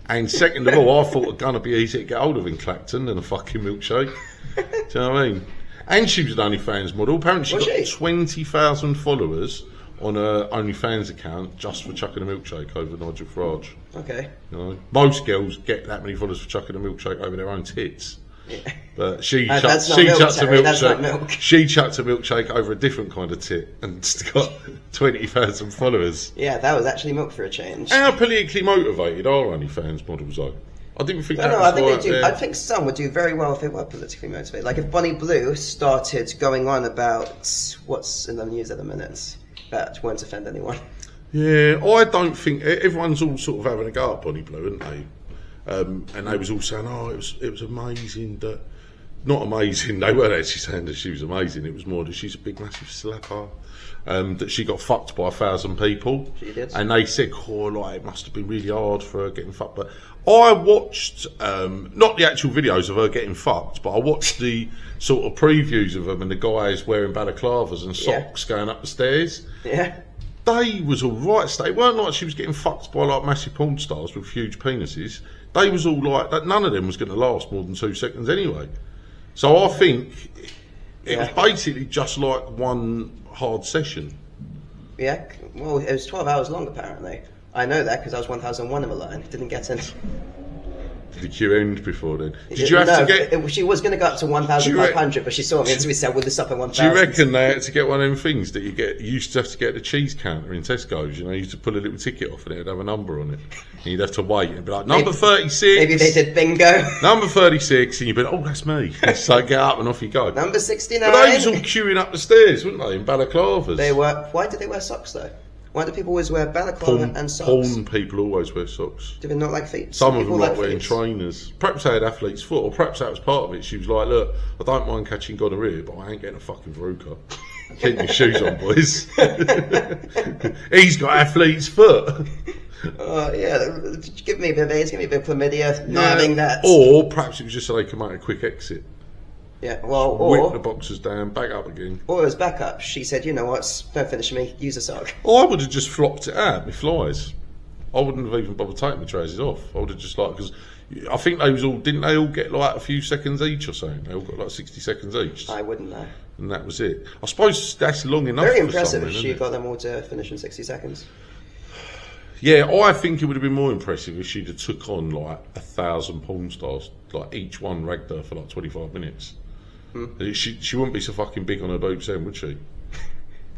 And second of all, I thought it was going to be easy to get hold of in Clacton than a fucking milkshake. Do you know what I mean? And she was an OnlyFans model. Apparently she got 20,000 followers on her OnlyFans account just for chucking a milkshake over Nigel Farage. Okay. You know, most girls get that many followers for chucking a milkshake over their own tits. Yeah. But she chucked a milkshake over a different kind of tit and got 20,000 followers. Yeah, that was actually milk for a change. How politically motivated are OnlyFans models though? I didn't think that was I think right they do. there. I think some would do very well if they were politically motivated. Like if Bonnie Blue started going on about what's in the news at the minute, that won't offend anyone. Yeah, I don't think everyone's all sort of having a go at Bonnie Blue, aren't they? And they was all saying, "Oh, it was amazing." That not amazing. They weren't actually saying that she was amazing. It was more that she's a big, massive slapper. That she got fucked by 1,000 people. She did. And they said, "Oh, like it must have been really hard for her getting fucked." But I watched not the actual videos of her getting fucked, but I watched the sort of previews of them and the guys wearing balaclavas and socks going up the stairs. Yeah. They was all right. They weren't like she was getting fucked by like massive porn stars with huge penises. They was all like that. None of them was going to last more than 2 seconds anyway. So I think it was basically just like one hard session. Yeah. Well, it was 12 hours long apparently. I know that because I was 1001 in the line. Didn't get in. Did the queue end before then? Did you have to get? She was going to go up to 1,500, but she saw me and we said, "We'll just up at 1,000." Do you reckon they had to get one of them things that you used to have to get at the cheese counter in Tesco's? You know, you used to pull a little ticket off and it'd have a number on it. And you'd have to wait and be like, number 36. Maybe they did bingo. Number 36, and you'd be like, oh, that's me. So get up and off you go. Number 69. But they was all queuing up the stairs, weren't they, in balaclavas? They were. Why did they wear socks though? Why do people always wear balaclava and socks? Porn people always wear socks. Do they not like feet? Some of them like wearing trainers. Perhaps they had athlete's foot, or perhaps that was part of it. She was like, look, I don't mind catching gonorrhea, but I ain't getting a fucking verruca. Keep your shoes on, boys. He's got athlete's foot. Yeah, give me a bit of AIDS, give me a bit of chlamydia, not having that. Or perhaps it was just so they could make a quick exit. Yeah, well, whip the boxers down, back up again. Or it was back up. She said, you know what, don't finish me, use a sock. Oh, I would have just flopped it out, my flies. I wouldn't have even bothered taking my trousers off. I would have just like, because I think they was all, didn't they all get like a few seconds each or something? They all got like 60 seconds each. I wouldn't know. And that was it. I suppose that's long enough. Very for impressive someone, if she got them all to finish in 60 seconds. Yeah, I think it would have been more impressive if she'd have took on like 1,000 porn stars, like each one ragged her for like 25 minutes. She wouldn't be so fucking big on her boobs then, would she?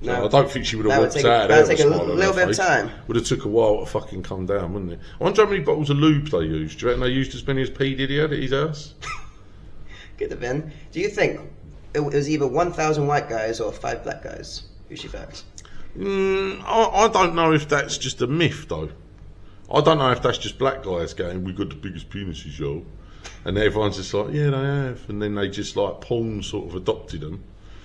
No, I don't think she would have walked out. That would take a little bit of time. Would have took a while to fucking come down, wouldn't it? I wonder how many bottles of lube they used. Do you reckon they used as many as P. Diddy had at his house? Could have been. Do you think it was either 1,000 white guys or 5 black guys who she fucked? I don't know if that's just a myth, though. I don't know if that's just black guys going, we've got the biggest penises, yo. And everyone's just like, yeah, they have. And then they just like porn sort of adopted them.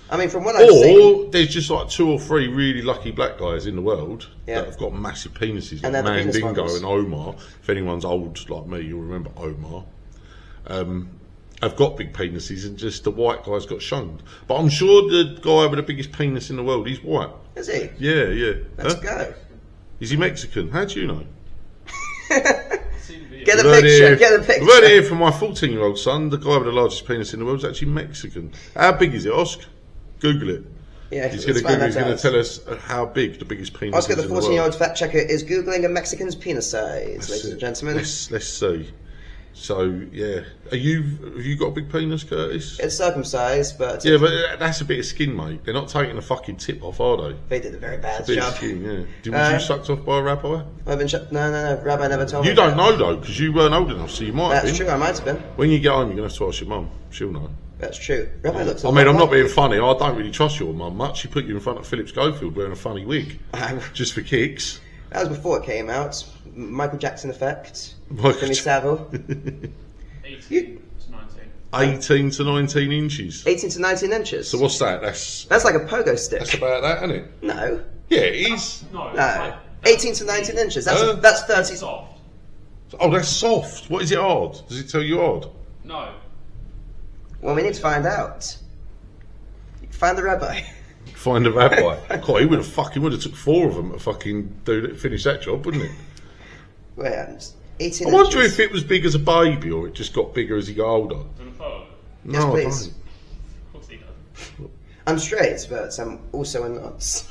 I mean, from what I've seen, there's just like 2 or 3 really lucky black guys in the world that have got massive penises, like Mandingo and Omar. If anyone's old like me, you'll remember Omar. have got big penises, and just the white guys got shunned. But I'm sure the guy with the biggest penis in the world, he's white. Is he? Yeah, yeah. Let's go. Is he Mexican? How do you know? Get the picture. Get the picture. Right here from my 14-year-old son. The guy with the largest penis in the world is actually Mexican. How big is it, Oscar? Google it. Yeah, he's going to tell us how big the biggest penis Oscar, is in the the world. 14-year-old fact checker, is googling a Mexican's penis size, ladies and gentlemen. Let's see. So yeah, have you got a big penis, Curtis? It's circumcised, but yeah, but that's a bit of skin, mate. They're not taking the fucking tip off, are they? They did a very bad Bit job. of skin, yeah. Was you sucked off by a rabbi? I've been no. Rabbi never told me. You don't know though, because you weren't old enough, so you might have been. That's true. I might have been. When you get home, you're going to have to ask your mum. She'll know. That's true. Rabbi looks. I mean, I'm not being funny. I don't really trust your mum much. She put you in front of Philip Schofield wearing a funny wig, just for kicks. That was before it came out. Michael Jackson effect. Michael Jimmy Savile. 18 to 19. 18 to 19 inches. 18 to 19 inches. So what's that? That's like a pogo stick. That's about that, isn't it? No. Yeah, it is. No. It's No. like, 18 to 19 inches. That's 30. soft. Oh, that's soft. What is it hard? Does it tell you hard? No. Well, we need to find out. Find the rabbi. Find a rabbi. God, he would have took 4 of them to fucking finish that job, wouldn't it? Wait, 18 I wonder inches. if it was big as a baby or it just got bigger as he got older. Do you want a photo? Yes, No, I please. don't. Of course he does. I'm straight, but I'm also a nonce.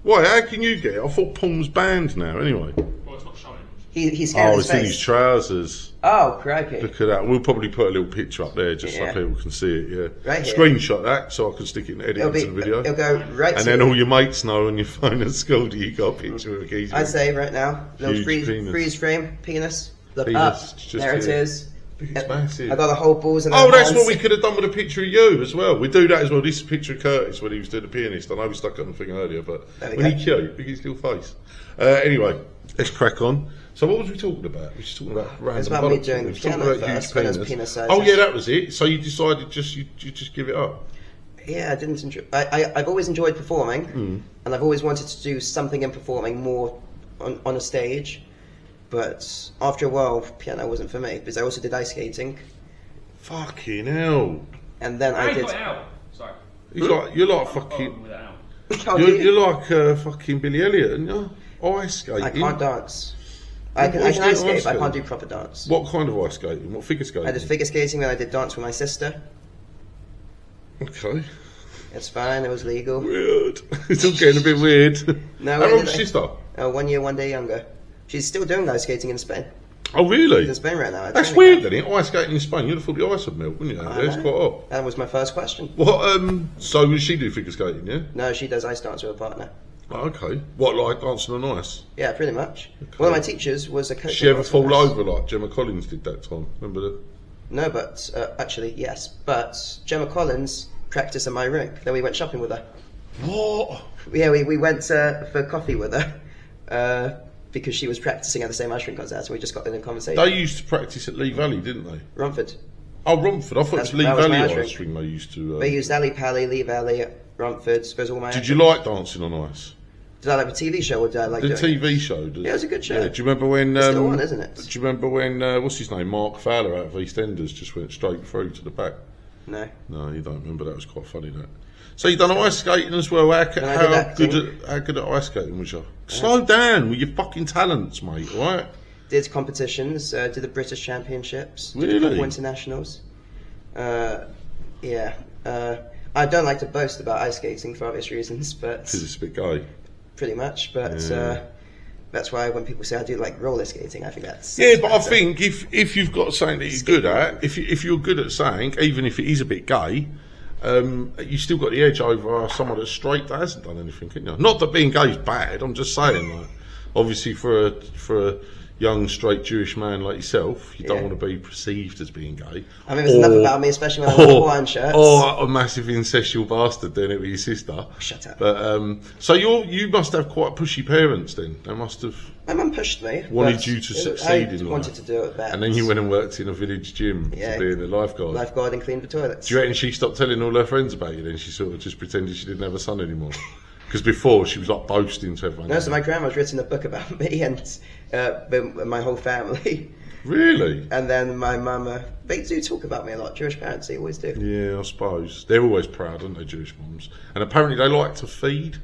Why? How can you get it? I thought porn's banned now. Anyway. Well, it's not showing. He's scared of his It's in face. his trousers. Oh, crikey. Look at that. We'll probably put a little picture up there just Yeah. so people can see it. Yeah. Right here. Screenshot that so I can stick it and edit It'll into the video. It'll go right And to then all your mates know on your phone at school that you got a picture of a geezer. I say right now, little Huge penis. freeze frame, penis. Look Penis, up. just There it here. is. It's massive. I got the whole balls in Oh, my that's hands. what we could have done with a picture of you as well. We do that as well. This is a picture of Curtis when he was doing the pianist. I know we stuck it on the thing earlier, but There we when go. he cute, big his little face. Anyway, let's crack on. So what was we talking about? We were just talking about random It's about me bollocks. doing We the were talking piano about first, huge when it's penis. penis size. Oh yeah, that was it. So you decided you just give it up. Yeah, I didn't enjoy. I've always enjoyed performing, Hmm. and I've always wanted to do something in performing more on a stage. But after a while, piano wasn't for me because I also did ice skating, Fucking hell! and then I I did. got it out. Sorry. You're like Photo fucking. with it out. Oh, You're like fucking Billy Elliot, aren't you? Ice skating. I can't dance. I can What's ice the skate, ice but I can't skate? do proper dance. What kind of ice skating? What figure skating? I did figure skating, then I did dance with my sister. Okay. It's fine. It was legal. Weird. It's all getting a bit weird. No, How I old's did- your sister? 1 year, 1 day younger. She's still doing ice skating in Spain. Oh, really? She's in Spain right now. That's weird, then. Ice skating in Spain. You'd have thought the ice would melt, wouldn't you? I It's know. quite hot. That was my first question. What? So does she do figure skating? Yeah. No, she does ice dance with a partner. Oh, okay. What, like dancing on ice? Yeah, pretty much. One of my teachers was a coach. Did she ever of fall ice. over like Gemma Collins did that time? Remember that? No, but actually, yes. But Gemma Collins practiced in my rink. Then we went shopping with her. What? Yeah, we went for coffee with her because she was practicing at the same ice rink I was at, so we just got in a conversation. They used to practice at Lee Valley, didn't they? Romford. Oh, Romford. I thought it was That's- Lee that was Valley my ice ice rink. ring they used to. They used Ali Pally, Lee Valley, Romford. Those were all my. Did you like dancing on ice? Did I like a TV show or did I like The doing it? TV show. Yeah, it was a good show. Yeah, do you remember when? It's still on, isn't it? Do you remember when? What's his name? Mark Fowler out of EastEnders just went straight through to the back. No. No, you don't remember. That was quite funny. That. So you done ice skating as well. I did How good at ice skating was you? Slow down with your fucking talents, mate. All right. Did competitions, did the British Championships, did Really? a couple internationals. Yeah. I don't like to boast about ice skating for obvious reasons, but Because it's a bit gay. pretty much. But Yeah. that's why when people say I do like roller skating, I think that's Yeah, but I better. think if you've got something that you're good at, if you're good at something, even if it is a bit gay, you still got the edge over someone that's straight that hasn't done anything, can you? Not that being gay is bad. I'm just saying, like, obviously for a young straight Jewish man like yourself, you don't Yeah. want to be perceived as being gay. I mean, there's enough about me, especially when I wear Hawaiian shirts. Or a massive incestual bastard doing it with your sister. Shut up. But so you must have quite pushy parents then. They must have My mum pushed me. wanted but you to I succeed in life. wanted to do it better. And then you went and worked in a village gym Yeah. to be in a lifeguard. lifeguard and cleaned the toilets. Do you reckon she stopped telling all her friends about you then? She sort of just pretended she didn't have a son anymore? Because before she was like boasting to everyone. No, so my grandma's written a book about me and my whole family. Really? And then my mum, they do talk about me a lot. Jewish parents, they always do. Yeah, I suppose. They're always proud, aren't they, Jewish mums? And apparently they like to feed.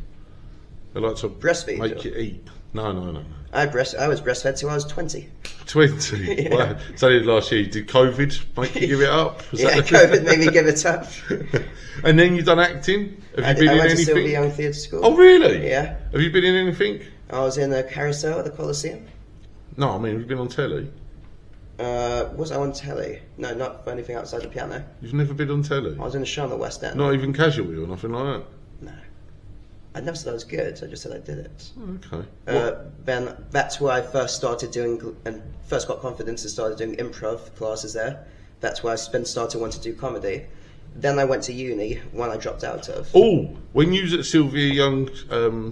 They like to Breastfeed, make or- you eat. No. I was breastfed till I was 20. 20? Yeah. Wow. So did last year. Did COVID make you give it up? Was Yeah, that the- COVID made me give it up. And then you done acting? Have I you been in went to Sylvia anything? Young Theatre School. Oh, really? Yeah. Have you been in anything? I was in a carousel at the Coliseum. No, I mean, have you been on telly? Was I on telly? No, not for anything outside the piano. You've never been on telly? I was in a show on the West End. Not even casually or nothing like No. I never said I was good, I just said I did it. that? Okay. Then that's where I first started doing, and first got confidence and started doing improv classes there. That's where I started to want to do comedy. Then I went to uni, one I dropped out of. Oh, when you was at Sylvia Young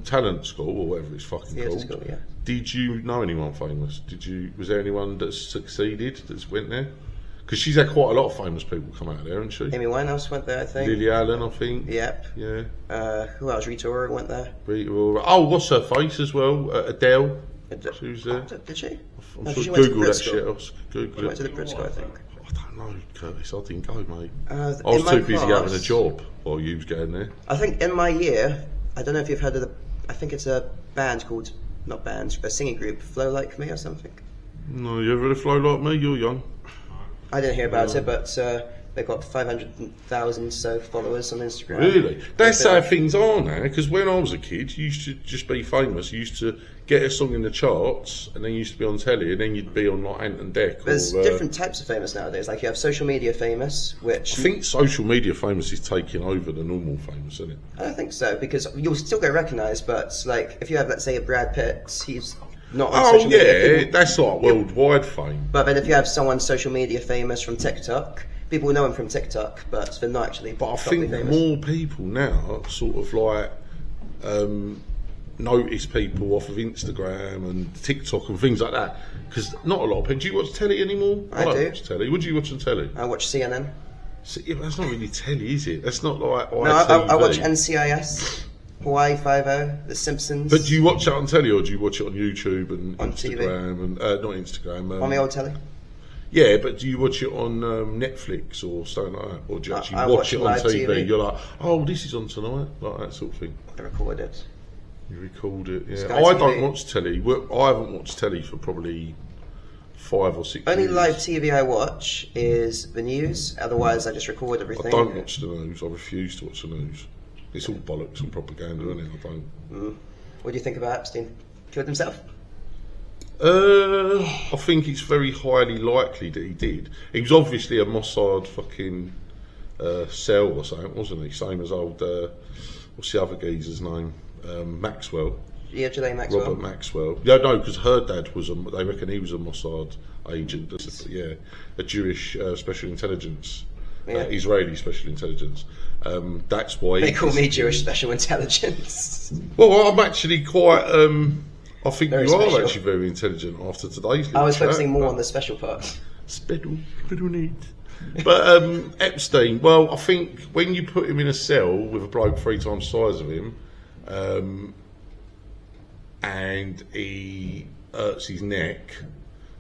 Talent School, or whatever it's fucking Theatre called, school, yeah. did you know anyone famous? Was there anyone that's succeeded, that's went there? Because she's had quite a lot of famous people come out of there, hasn't she? Amy Winehouse went there, I think. Lily Allen, I think. Yep. Yeah. Who else? Rita Ora went there. Rita Ora. Oh, what's her face as well? Adele. She was there. Did she? I'm No, sure she went to Google Brit that School. shit. I'll Google She went to it. the Brit School, I think. I don't know, Curtis. I didn't go, mate. In I was my too busy class- having a job while you was going there. I think in my year, I don't know if you've heard of I think it's a band called, not band, a singing group, Flow Like Me or something. No, you ever heard of Flow Like Me? You're young. I didn't hear about it, but they've got 500,000 so followers on Instagram. Really? That's They've how been- things are now, because when I was a kid, you used to just be famous. You used to get a song in the charts, and then you used to be on telly, and then you'd be on like Ant and Dec. There's or, different types of famous nowadays. Like you have social media famous, which I think social media famous is taking over the normal famous, isn't it? I don't think so, because you'll still get recognised, but like if you have, let's say, a Brad Pitt, he's not on Oh social media. yeah, People- that's like worldwide fame. But then if you have someone social media famous from TikTok, people know him from TikTok, but they're not actually But I properly think famous. more people now sort of like notice people off of Instagram and TikTok and things like that. Because not a lot of people. Do you watch telly anymore? I don't do. watch telly. What do you watch on telly? I watch CNN. See, yeah, that's not really telly, is it? That's not like No, I watch ITV. NCIS, Hawaii 5-0, The Simpsons. But do you watch it on telly or do you watch it on YouTube and On TV. Instagram and not Instagram? on the old telly. Yeah, but do you watch it on Netflix or something like that, or do you actually I watch watch it on live TV? TV. You're like, oh, this is on tonight, like that sort of thing. I record it. You record it, yeah. Sky I TV. don't watch telly. I haven't watched telly for probably 5 or 6 Only years. live TV I watch is the news. Otherwise, I just record I everything. don't watch the news. I refuse to watch the news. It's all bollocks and propaganda, isn't it? I don't. What do you think about Epstein? Killed himself? I think it's very highly likely that he did. He was obviously a Mossad fucking cell or something, wasn't he? Same as old, what's the other geezer's name? Maxwell. Yeah, Ghislaine Maxwell. Robert Maxwell. Yeah, no, because her dad was they reckon he was a Mossad agent. Yeah, a Jewish special intelligence, Yeah. Israeli special intelligence. That's why They he call me disappeared. Jewish Special Intelligence. Well, I'm actually quite. I think Very you are special. actually very intelligent after today's. I was little focusing chat, more but- on the special part. Special needs. But Epstein, well, I think when you put him in a cell with a bloke 3 times the size of him, and he hurts his neck,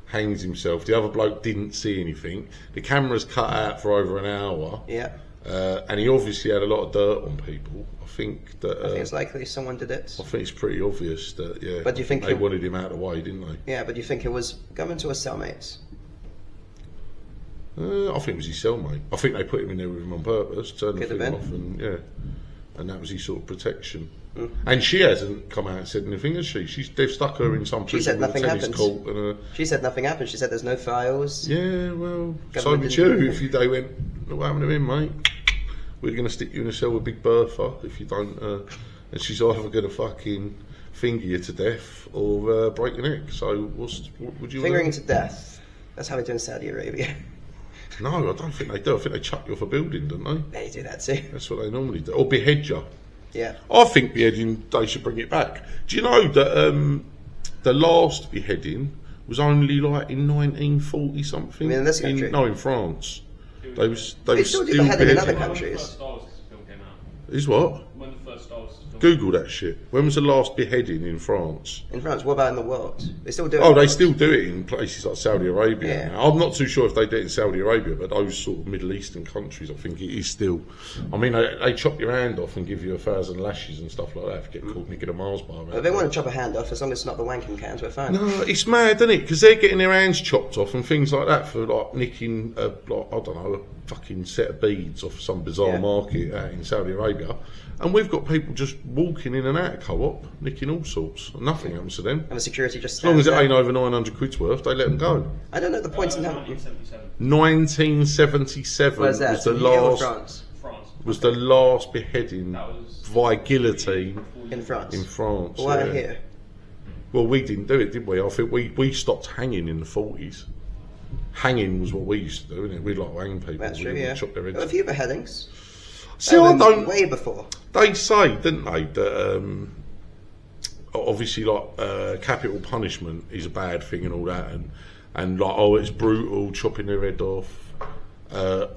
hangs himself, the other bloke didn't see anything, the camera's cut out for over an hour, Yeah. and he obviously had a lot of dirt on people. I think that I think it's likely someone did it. I think it's pretty obvious that, yeah, But do you think they he- wanted him out of the way, didn't they? Yeah, but you think it was government or cellmates? I think it was his cellmate. I think they put him in there with him on purpose, turned the Could have thing been. off, and yeah, and that was his sort of protection. Mm. And she hasn't come out and said anything, has she? They've stuck her in some She said prison with a nothing tennis happened. court and a. She said nothing happened. She said there's no files. Yeah, well, so Government would didn't- you if they went, look what happened to him, mate? We're going to stick you in a cell with Big Bertha if you don't. And she's either going to fucking finger you to death or break your neck. So what would you Fingering want? to death. That's how they do in Saudi Arabia. No, I don't think they do. I think they chuck you off a building, don't they? They do that too. That's what they normally do. Or behead you. Yeah. I think beheading, they should bring it back. Do you know that the last beheading was only like in 1940 something? You mean in this country? No, in France. They They were still do still beheading in other beheading. countries. When the first Star Wars film came out. Is what? When the first Star Wars film Google that shit. When was the last beheading in France? In France, what about in the world? They still do it. Oh, they still do it in places like Saudi Arabia. Yeah. Now. I'm not too sure if they do it in Saudi Arabia, but those sort of Middle Eastern countries, I think it is still. I mean, they chop your hand off and give you 1,000 lashes and stuff like that if you get caught nicking a Mars bar. But if they want to chop a hand off, as long as it's not the wanking cans, we're fine. No, it's mad, isn't it? Because they're getting their hands chopped off and things like that for like nicking, I don't know, a fucking set of beads off some bizarre market out in Saudi Arabia. And we've got people just walking in and out of co-op, nicking all sorts. Nothing happens to them. And the security just As long as it stands ain't over 900 quid's worth, they let them go. I don't know the points in that. 1977. 1977 Where's that? was the In the last. France. France. Was the last beheading That was via guillotine In France. in France. Why yeah. here? Well, we didn't do it, did we? I think we stopped hanging in the 40s. Hanging was what we used to do, innit? We'd like to hang people. That's true, We'd yeah. chop their heads There were a off. few beheadings. See, I don't. Way before. They say, didn't they, that obviously, like capital punishment is a bad thing and all that, and like, oh, it's brutal, chopping their head off,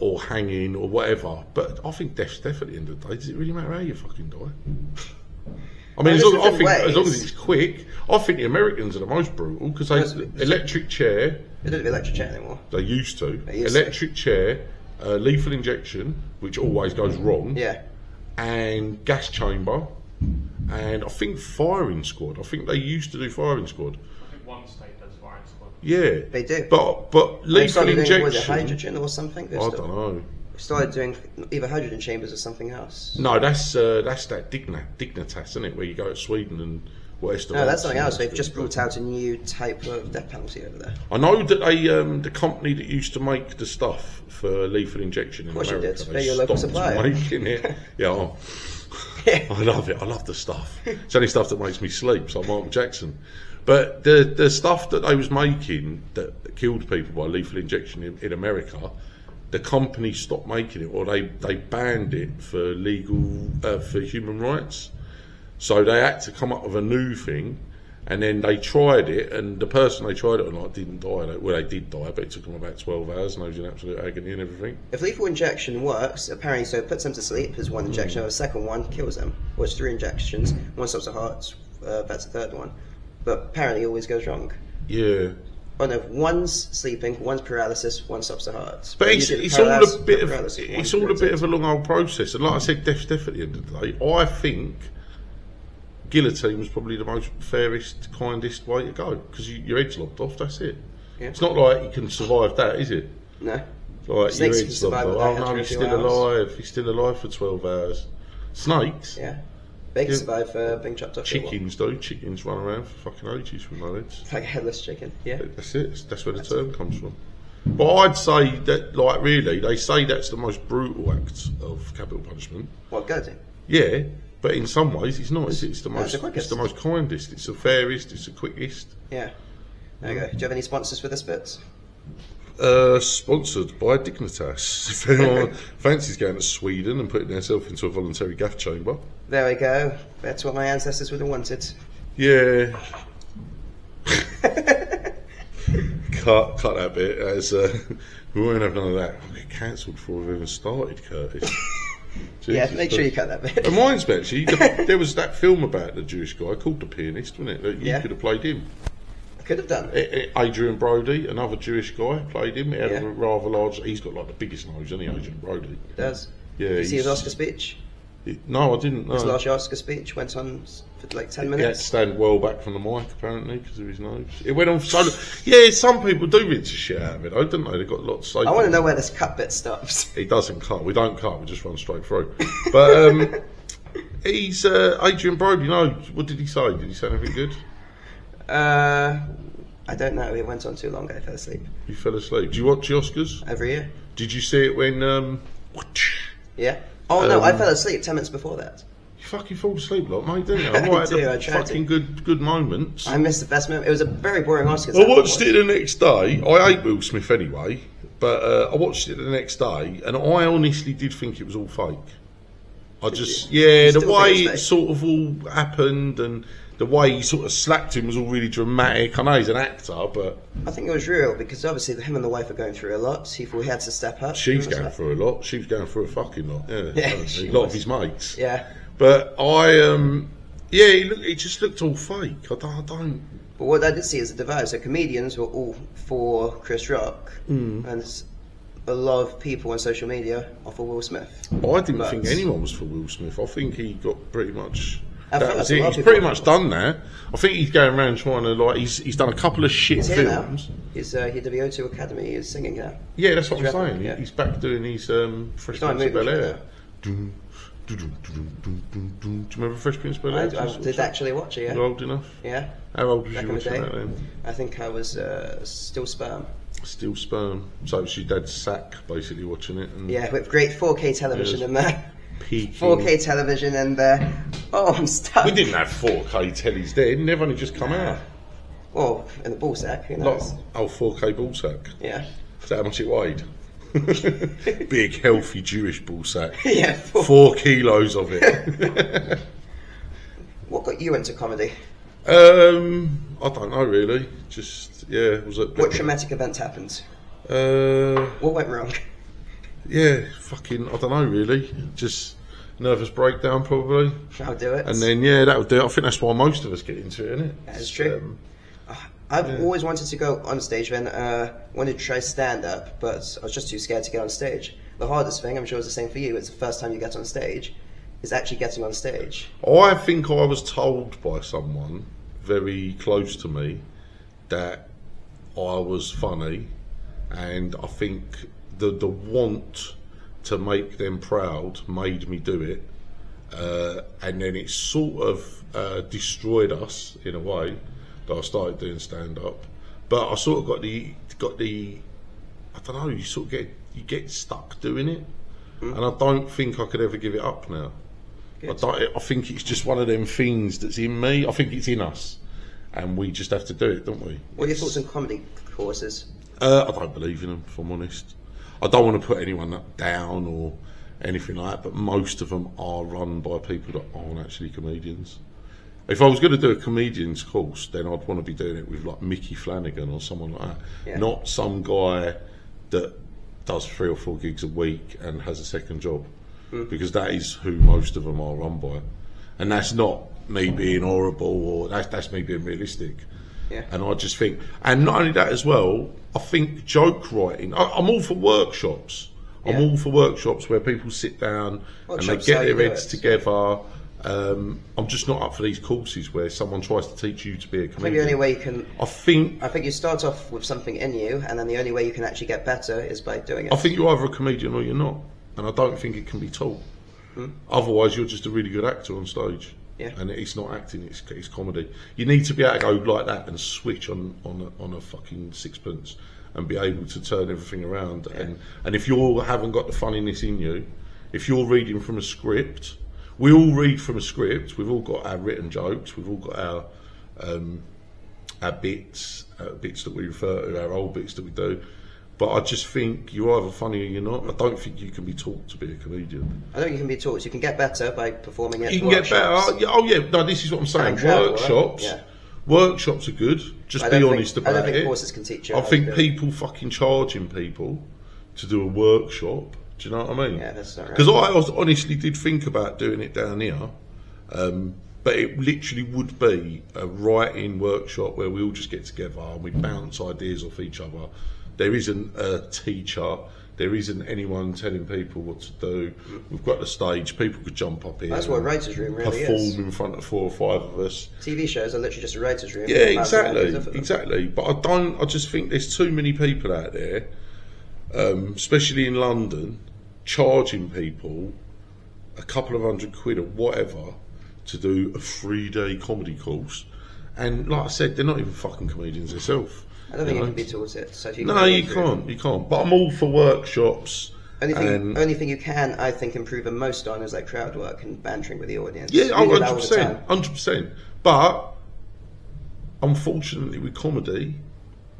or hanging or whatever. But I think death's death at the end of the day. Does it really matter how you fucking die? I mean, Well, as there's long different as it's quick. I think the Americans are the most brutal because they electric chair. They don't do electric chair anymore. They used to They used to. electric chair, lethal injection, which always goes wrong. Yeah. And gas chamber, and I think firing squad. I think they used to do firing squad. I think one state does firing squad. Yeah, They do. But They lethal started doing, was it injection. hydrogen or something? I don't know. Started doing either hydrogen chambers or something else. No, that's that Dignitas, isn't it? Where you go to Sweden and West. No, that's something else. They've just brought out a new type of death penalty over there. I know that they, the company that used to make the stuff for lethal injection in Of course you America, did. they They're your local stopped supplier. making it. Yeah, I love it. I love the stuff. It's only stuff that makes me sleep. So I'm Michael Jackson. But the stuff that they was making that killed people by lethal injection in America, the company stopped making it, or they banned it for legal for human rights. So they had to come up with a new thing, and then they tried it, and the person they tried it on like didn't die. Well, they did die, but it took them about 12 hours, and they was in absolute agony and everything. If lethal injection works, apparently, so it puts them to sleep is one injection, or the second one kills them. Or it's 3 injections, one stops the heart, that's the third one. But apparently it always goes wrong. Yeah. Oh no, one's sleeping, one's paralysis, one stops the heart. But it's usually all a paralysis- bit of paralysis, it's one all a bit kills of a long old process, and like I said, death's death at the end of the day. I think guillotine was probably the most fairest, kindest way to go because your head's lopped off. That's it. Yeah. It's not like you can survive that, is it? No. Like Snakes your can head's lopped survive off. without Oh no, after a he's few still hours. alive. He's still alive for 12 hours. Snakes. Yeah. They can Yeah. survive being chopped up. for a while. Chickens do. Chickens run around for fucking ages with no heads. Like a headless chicken. Yeah. That's it. That's where the term comes from. But I'd say that, like, really, they say that's the most brutal act of capital punishment. What, guillotine? Yeah, but in some ways it's not. It's the No, most. it's the quickest. It's the most kindest. It's the fairest. It's the quickest. Yeah. There you go. Do you have any sponsors for this bit? Sponsored by Dignitas. If anyone fancies going to Sweden and putting themselves into a voluntary gas chamber. There we go. That's what my ancestors would have wanted. Yeah. cut that bit. As we won't have none of that. I'll get cancelled before we've even started, Curtis. Yeah, Jesus, make sure you cut that bit. Reminds me actually, there was that film about the Jewish guy called The Pianist, wasn't it? That you Yeah. could have played him. Could have done. Adrian Brody, another Jewish guy, played him. He had Yeah. a rather large. He's got like the biggest nose, isn't he, Adrian Brody? It does. Yeah. Did you see his he's- Oscar speech? No, I didn't. No. His last Oscar speech went on for like 10 He had to minutes. stand well back from the mic apparently because of his nose. It went on so. Yeah, some people do rinse the shit out of it, though, don't they? They've got lots to say. I want to know where this cut bit stops. He doesn't cut. We don't cut. We just run straight through. But he's Adrian Brody. No, what did he say? Did he say anything good? I don't know. It went on too long. I fell asleep. You fell asleep. Do you watch the Oscars? Every year. Did you see it when? Yeah. Oh no, I fell asleep 10 minutes before that. You fucking fall asleep, like, mate, didn't you? I I might do, I have tried fucking good moments. I missed the best moment. It was a very boring Oscars. I watched it the next day. I hate Will Smith anyway, but I watched it the next day, and I honestly did think it was all fake. I just, the still way think it it's fake? sort of all happened, and the way he sort of slapped him was all really dramatic. I know he's an actor, but I think it was real because obviously him and the wife are going through a lot. He thought he had to step up. she's He was going like- through a lot. She was going through a fucking lot. Yeah, Yeah, apparently. she A lot was. of his mates. Yeah. But he just looked all fake. I don't. But what I did see is a divide. So comedians were all for Chris Rock, and a lot of people on social media are for Will Smith. I didn't think anyone was for Will Smith. I think he got pretty much. I think That was that's a it. lot of He's people pretty much done that. I think he's going around trying to he's done a couple of shit He's here now. films. He did the O2 Academy. He's singing now. Yeah, that's what I'm He's saying. rapping, yeah. He's back doing his Fresh done Prince of movies, Bel-Air. yeah. Do you remember Fresh Prince of Bel-Air? I did actually watch it. You Yeah. old enough? Yeah. How old was Back you in the watching day. that then? I think I was still sperm. Still sperm. So it's your dad's sack, basically, watching it. And Yeah, with great 4K television in there. peaking. 4K television and I'm stuck. We didn't have 4K tellies then. They've only just come out. Well, in the ball sack, who Like, knows? 4K ball sack. Yeah. Is that how much it weighed? Big, healthy Jewish ball sack. Yeah. 4 kilos of it. What got you into comedy? I don't know really. Just was it? What traumatic event happened? Uh, What went wrong? fucking. I don't know really. Just nervous breakdown probably. I'll do it. And then that would do it. I think that's why most of us get into it, isn't it? That is true. I've always wanted to go on stage when wanted to try stand up, but I was just too scared to get on stage. The hardest thing, I'm sure it's the same for you, it's the first time you get on stage, is actually getting on stage. I think I was told by someone very close to me that I was funny, and I think the want to make them proud made me do it, and then it sort of destroyed us in a way that I started doing stand up. But I sort of got the I don't know, you get stuck doing it, and I don't think I could ever give it up now. I think it's just one of them things that's in me. I think it's in us, and we just have to do it, don't we? What are your thoughts on comedy courses? I don't believe in them, if I'm honest. I don't want to put anyone down or anything like that, but most of them are run by people that aren't actually comedians. If I was going to do a comedian's course, then I'd want to be doing it with like Mickey Flanagan or someone like that. Yeah. Not some guy that does 3 or 4 gigs a week and has a second job. Because that is who most of them are run by. And that's not me being horrible, or that's me being realistic. Yeah. And I just think, and not only that as well, I think joke writing, I'm all for workshops. I'm Yeah. all for workshops where people sit down and they Workshops, get how their you do heads it. together. I'm just not up for these courses where someone tries to teach you to be a I think the comedian. only way you can, I think you start off with something in you, and then the only way you can actually get better is by doing it. you're either a comedian or you're not. And I don't think it can be taught. Otherwise, you're just a really good actor on stage. Yeah. And it's not acting; it's comedy. You need to be able to go like that and switch on a fucking sixpence and be able to turn everything around. And if you haven't got the funniness in you, if you're reading from a script, we all read from a script. We've all got our written jokes. We've all got our bits that we refer to, our old bits that we do. But I just think you're either funny or you're not. I don't think you can be taught to be a comedian. I don't think you can be taught. You can get better by performing it. You can get better. No, this is what I'm saying. And crowd work, Workshops. yeah. Workshops are good. Just I be don't honest think- about I don't think it. courses can teach you I how to think do it. people fucking charging people to do a workshop. Do you know what I mean? Yeah, that's not right. Because I honestly did think about doing it down here, but it literally would be a writing workshop where we all just get together and we bounce ideas off each other. There isn't a teacher. There isn't anyone telling people what to do. We've got the stage. People could jump up here. That's what a and writer's room really perform is. in front of 4 or 5 of us. TV shows are literally just a writer's room. Yeah, with thousands of exactly, actors of them. exactly. But I just think there's too many people out there, especially in London, charging people a couple of £100 or whatever to do a 3-day comedy course. And like I said, they're not even fucking comedians themselves. I don't think you know? can be taught it. So if you No, can you can't. But I'm all for workshops. Only thing you can, I think, improve the most on is like crowd work and bantering with the audience. Yeah, We do that all the 100%. time. 100%. But unfortunately, with comedy,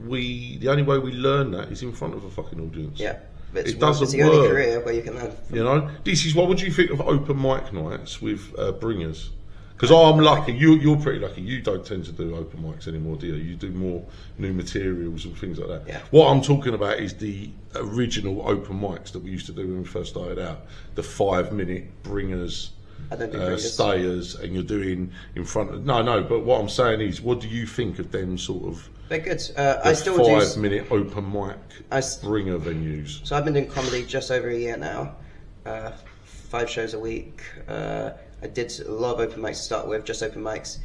the only way we learn that is in front of a fucking audience. Yeah, but It doesn't it's the only work. career where you can learn. You know, this is what would you think of open mic nights with bringers? Because I'm lucky, you're pretty lucky. You don't tend to do open mics anymore, do you? You do more new materials and things like that. Yeah. What I'm talking about is the original open mics that we used to do when we first started out. The 5-minute bringers I don't do bringers. stayers, and you're doing in front of... No, but what I'm saying is, what do you think of them sort of... They're good. I still do 5-minute open mic bringer venues? So I've been doing comedy just over a year now. 5 shows a week. I did a lot of open mics to start with, just open mics.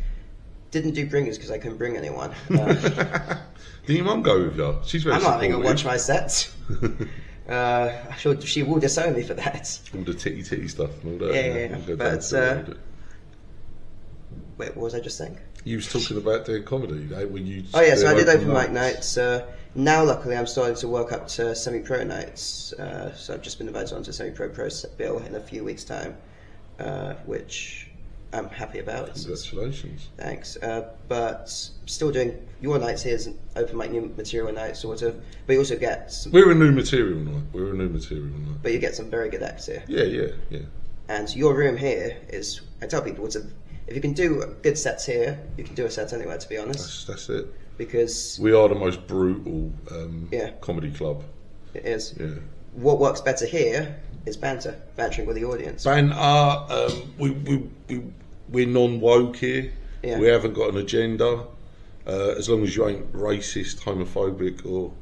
Didn't do bringers because I couldn't bring anyone. Did your mum go with you? She's very I'm not having to supportive. watch my sets. She will disown me for that. All the titty stuff and all that. Yeah. We'll go But down to it. wait, what was I just saying? You was talking about doing comedy, when you... Oh yeah, so I did open mics. mic nights. Now, luckily, I'm starting to work up to semi-pro nights. So I've just been invited onto a semi-pro bill in a few weeks' time, which I'm happy about. Congratulations. Thanks. But still doing your nights here is an open mic new material night, sort of. But you also get some, We're a new material night. but you get some very good acts here. Yeah. And your room here is, I tell people, if you can do good sets here, you can do a set anywhere, to be honest. That's it. Because We are the most brutal comedy club. it is. Yeah. What works better here is banter, bantering with the audience. We're non-woke here. Yeah. We haven't got an agenda. As long as you ain't racist, homophobic or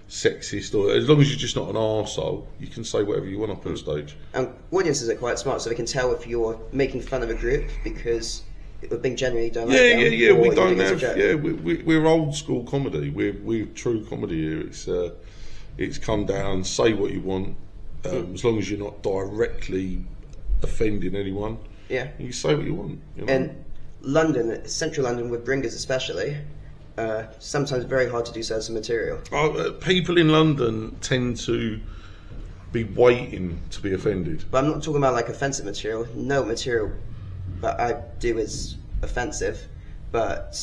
sexist, or as long as you're just not an arsehole, you can say whatever you want up on stage. And audiences are quite smart, so they can tell if you're making fun of a group because you're being genuinely don't like them. Yeah. or We you're don't making it as a have. joke. Yeah, we're old school comedy. We're true comedy here. It's come down, say what you want, as long as you're not directly offending anyone. Yeah. You say what you want. You know? And London, central London, with bringers especially, sometimes very hard to do certain material. People in London tend to be waiting to be offended. But I'm not talking about like offensive material. No material that I do is offensive, but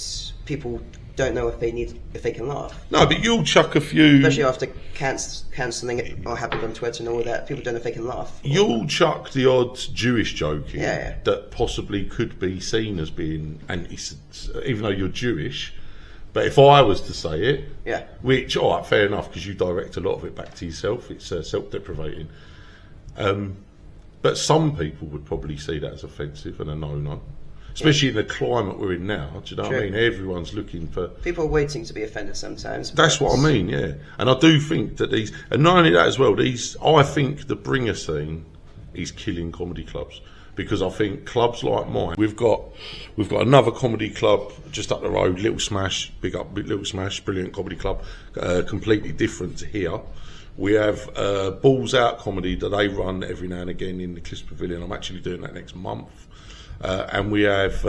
people don't know if they can laugh. No, but you'll chuck a few. Especially after cancelling it or happened on Twitter and all that, people don't know if they can laugh. You'll chuck the odd Jewish joke in Yeah. that possibly could be seen as being, and even though you're Jewish, but if I was to say it, Yeah. which, all right, fair enough, because you direct a lot of it back to yourself, it's self-deprecating. But some people would probably see that as offensive and a no-no. Especially in the climate we're in now, do you know what I True. mean? Everyone's looking for... People are waiting to be offended sometimes. That's but- what I mean, yeah. And I do think that and not only that as well, I think the bringer scene is killing comedy clubs. Because I think clubs like mine, we've got another comedy club just up the road, Little Smash, big up Little Smash, brilliant comedy club, completely different to here. We have Balls Out comedy that they run every now and again in the Cliffs Pavilion. I'm actually doing that next month. And we have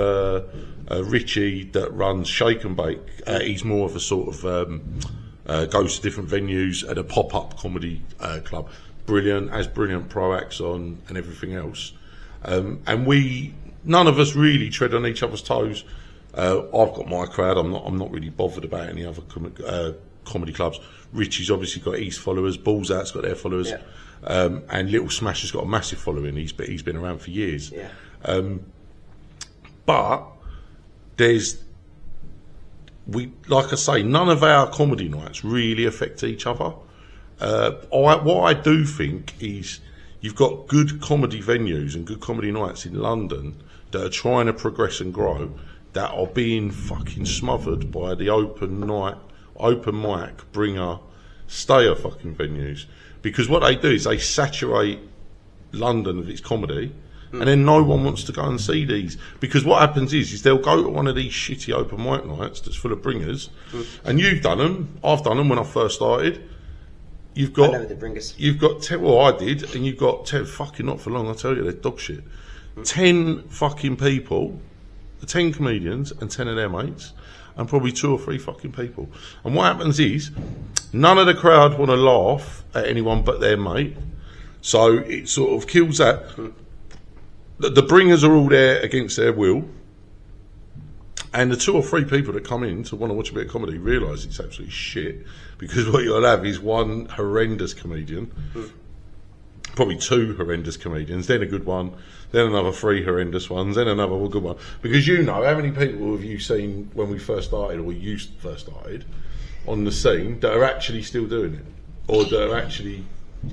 Richie that runs Shake and Bake. He's more of a sort of goes to different venues at a pop-up comedy club. Brilliant, has brilliant pro acts on and everything else. And none of us really tread on each other's toes. I've got my crowd. I'm not really bothered about any other comedy clubs. Richie's obviously got his followers. Balls Out's got their followers. Yeah. And Little Smash has got a massive following. He's been around for years. Yeah. But like I say, none of our comedy nights really affect each other. What I do think is you've got good comedy venues and good comedy nights in London that are trying to progress and grow that are being fucking smothered by the open mic bringer stayer fucking venues. Because what they do is they saturate London with its comedy. And then no one wants to go and see these. Because what happens is they'll go to one of these shitty open mic nights that's full of bringers. And you've done them. I've done them when I first started. I never did bringers. You've got well, I did. And you've got 10, fucking not for long, I tell you, they're dog shit. 10 fucking people, 10 comedians and 10 of their mates. And probably 2 or 3 fucking people. And what happens is none of the crowd want to laugh at anyone but their mate. So it sort of kills that. The bringers are all there against their will, and the 2 or 3 people that come in to want to watch a bit of comedy realise it's absolutely shit, because what you'll have is one horrendous comedian, probably 2 horrendous comedians, then a good one, then another 3 horrendous ones, then another good one. Because how many people have you seen when we first started, or you first started, on the scene that are actually still doing it, or that are actually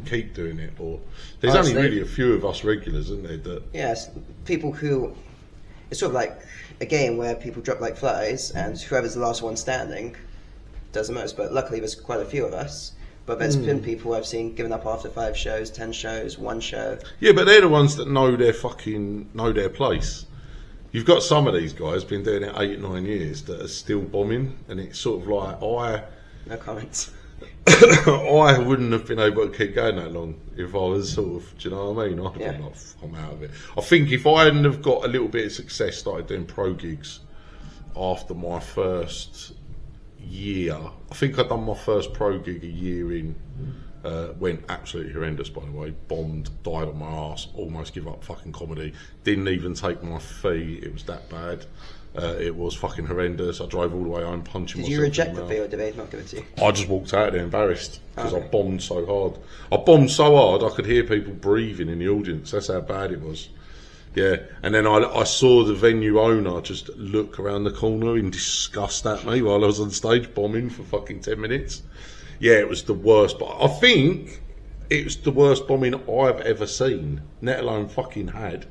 keep doing it, or there's Honestly, only really a few of us regulars, isn't there? That yes, people who it's sort of like a game where people drop like flies, and whoever's the last one standing does the most. But luckily, there's quite a few of us. But there's been people I've seen giving up after 5 shows, 10 shows, 1 show. yeah, but they're the ones that know their place. You've got some of these guys been doing it 8, 9 years that are still bombing, and it's sort of like No comments. I wouldn't have been able to keep going that long if I was sort of, do you know what I mean? I'd have been like, I'm out of it. I think if I hadn't have got a little bit of success, started doing pro gigs after my first year, I think I'd done my first pro gig a year in, went absolutely horrendous by the way, bombed, died on my arse, almost give up fucking comedy, didn't even take my fee, it was that bad. It was fucking horrendous. I drove all the way home punching myself. Did you reject the mouth. fee or did they not give it to you? I just walked out there embarrassed because I bombed so hard. I bombed so hard I could hear people breathing in the audience. That's how bad it was. Yeah, and then I saw the venue owner just look around the corner in disgust at me while I was on stage bombing for fucking 10 minutes. Yeah, it was the worst. But I think it was the worst bombing I've ever seen, let alone fucking had.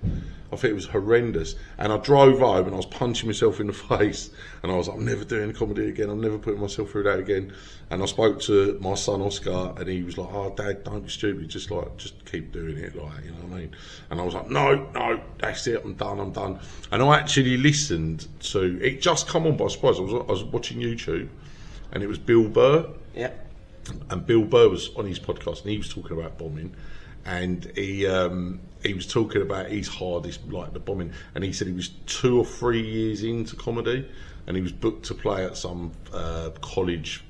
I think it was horrendous. And I drove home and I was punching myself in the face. And I was like, I'm never doing comedy again. I'm never putting myself through that again. And I spoke to my son Oscar and he was like, oh, Dad, don't be stupid. Just keep doing it. Like, you know what I mean? And I was like, no, that's it. I'm done. And I actually listened to, it just come on by surprise. I was watching YouTube and it was Bill Burr. Yeah. And Bill Burr was on his podcast and he was talking about bombing. And he was talking about his hardest, like the bombing, and he said he was 2 or 3 years into comedy, and he was booked to play at some college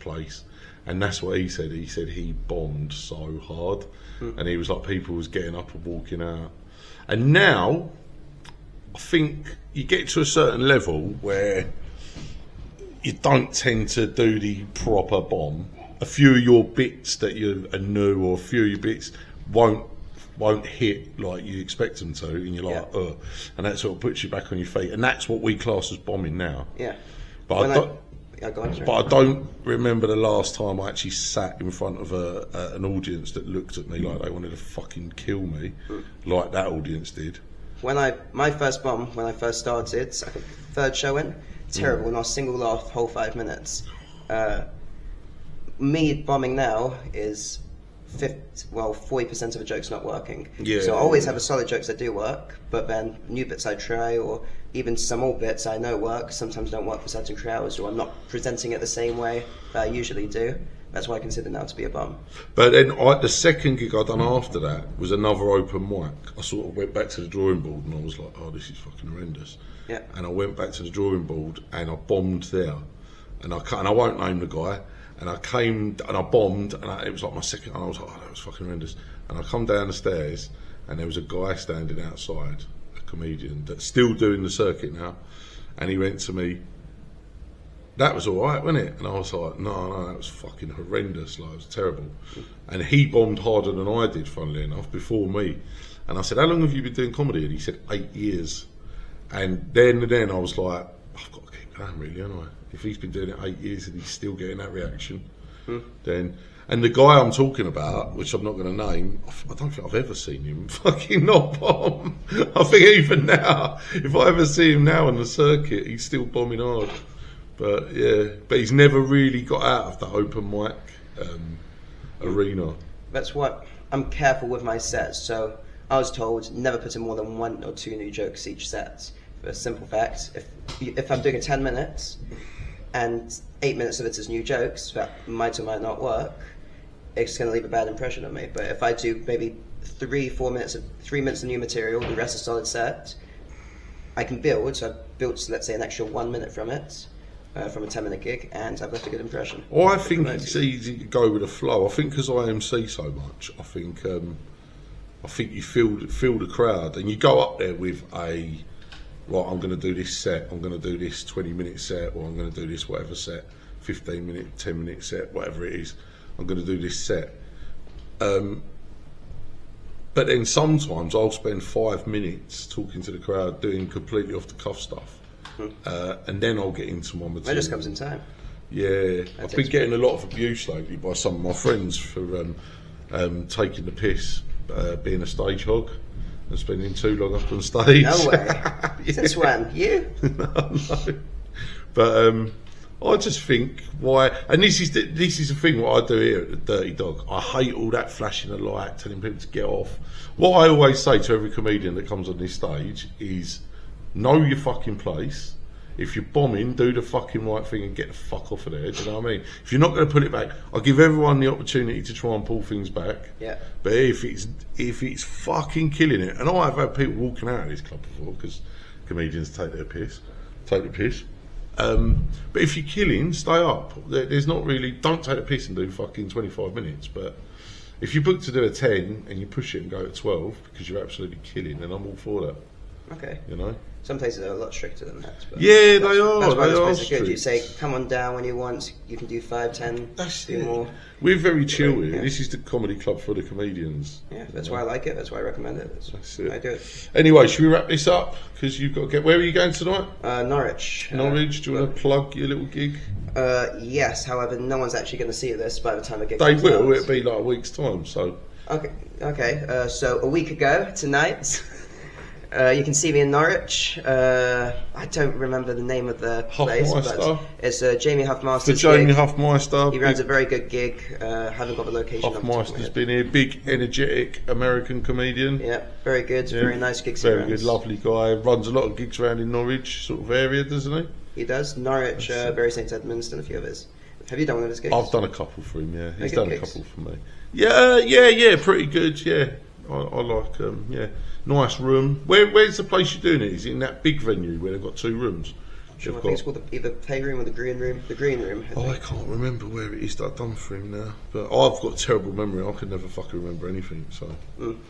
place, and that's what he said. He said he bombed so hard, and he was like, people was getting up and walking out. And now, I think you get to a certain level where you don't tend to do the proper bomb. A few of your bits that you are new, or a few of your bits won't hit like you expect them to, and you're like, ugh, and that sort of puts you back on your feet, and that's what we class as bombing now. Yeah. But I don't remember the last time I actually sat in front of an audience that looked at me like they wanted to fucking kill me, like that audience did. My first bomb, when I first started, I think 3rd show in, terrible, not a single laugh, whole 5 minutes. Me bombing now is 40% of the jokes not working. Yeah, so I always have a solid jokes that do work, but then new bits I try, or even some old bits I know work, sometimes don't work for certain crowds, or I'm not presenting it the same way that I usually do. That's why I consider now to be a bomb. But then the second gig I done after that was another open mic. I sort of went back to the drawing board and I was like, oh, this is fucking horrendous. Yeah. And I went back to the drawing board and I bombed there. And I won't name the guy. And I came and I bombed, and it was like my second. And I was like, oh, that was fucking horrendous. And I come down the stairs, and there was a guy standing outside, a comedian that's still doing the circuit now. And he went to me, that was all right, wasn't it? And I was like, no, that was fucking horrendous. Like, it was terrible. And he bombed harder than I did, funnily enough, before me. And I said, how long have you been doing comedy? And he said, 8 years. And then I was like, I've got to keep going, really, haven't I? If he's been doing it 8 years and he's still getting that reaction, then... And the guy I'm talking about, which I'm not going to name, I don't think I've ever seen him fucking not bomb. I think even now, if I ever see him now on the circuit, he's still bombing hard. But yeah, but he's never really got out of the open mic arena. That's what I'm careful with my sets. So I was told never put in more than 1 or 2 new jokes each set. For a simple fact, if I'm doing 10 minutes and 8 minutes of it is new jokes that might or might not work, it's going to leave a bad impression on me. But if I do maybe 3 minutes of new material, the rest is solid set, I can build. So I've built, let's say, an extra 1 minute from it. From a 10-minute gig, and I've left a good impression. Well, I think it's easy to go with the flow. I think because I MC so much, I think you feel the crowd, and you go up there with I'm going to do this set, I'm going to do this 20-minute set, or I'm going to do this whatever set, 15-minute, 10-minute set, whatever it is. I'm going to do this set. But then sometimes I'll spend 5 minutes talking to the crowd, doing completely off-the-cuff stuff. And then I'll get into my material. That just comes in time. Yeah, I've been getting a lot of abuse lately by some of my friends for taking the piss, being a stage hog, and spending too long up on stage. No way. Yeah. Since when? You? No. But I just think why, and this is the thing what I do here at the Dirty Dog. I hate all that flashing a light, telling people to get off. What I always say to every comedian that comes on this stage is, know your fucking place. If you're bombing, do the fucking right thing and get the fuck off of there. Do you know what I mean? If you're not going to put it back, I'll give everyone the opportunity to try and pull things back. Yeah. But if it's fucking killing it, and I've had people walking out of this club before because comedians take the piss. But if you're killing, stay up. There's not really, don't take the piss and do fucking 25 minutes. But if you book to do a 10 and you push it and go to 12 because you're absolutely killing, then I'm all for that. Okay. You know. Some places are a lot stricter than that. But Yeah, they are. That's why They this are place is good. strict. You say, come on down when you want. You can do 5, 10, That's do it. more. We're very chill here. Yeah. This is the comedy club for the comedians. Yeah, that's why I like it. That's why I recommend it. That's it. I do it. Anyway, should we wrap this up? Because you've got to get. Where are you going tonight? Norwich. Norwich. Do you want to plug your little gig? Yes, however, no one's actually going to see this by the time the gig They comes will. out. It'll be like a week's time. So Okay. So a week ago tonight, you can see me in Norwich. I don't remember the name of the place, Huffmeister. but it's Jamie the Huffmeister's Jamie gig. Huffmeister. He runs a very good gig. Haven't got the location. off the top of my Huffmeister's head. been here. Big, energetic American comedian. Yeah, very good. Yeah, Very nice gigs. he Very runs. good, lovely guy. Runs a lot of gigs around in Norwich sort of area, doesn't he? He does. Norwich, That's it. Bury St Edmunds, and a few of his. Have you done one of his gigs? I've done a couple for him. Yeah, he's good done gigs. a couple for me. Yeah, pretty good. Yeah, I like. Nice room. Where's the place you're doing it? Is it in that big venue where they've got 2 rooms? Sure, They've I think it's got- called either the playroom or the green room. The green room. I Oh, I think. can't remember where it is that I've done for him now. But I've got a terrible memory. I can never fucking remember anything. So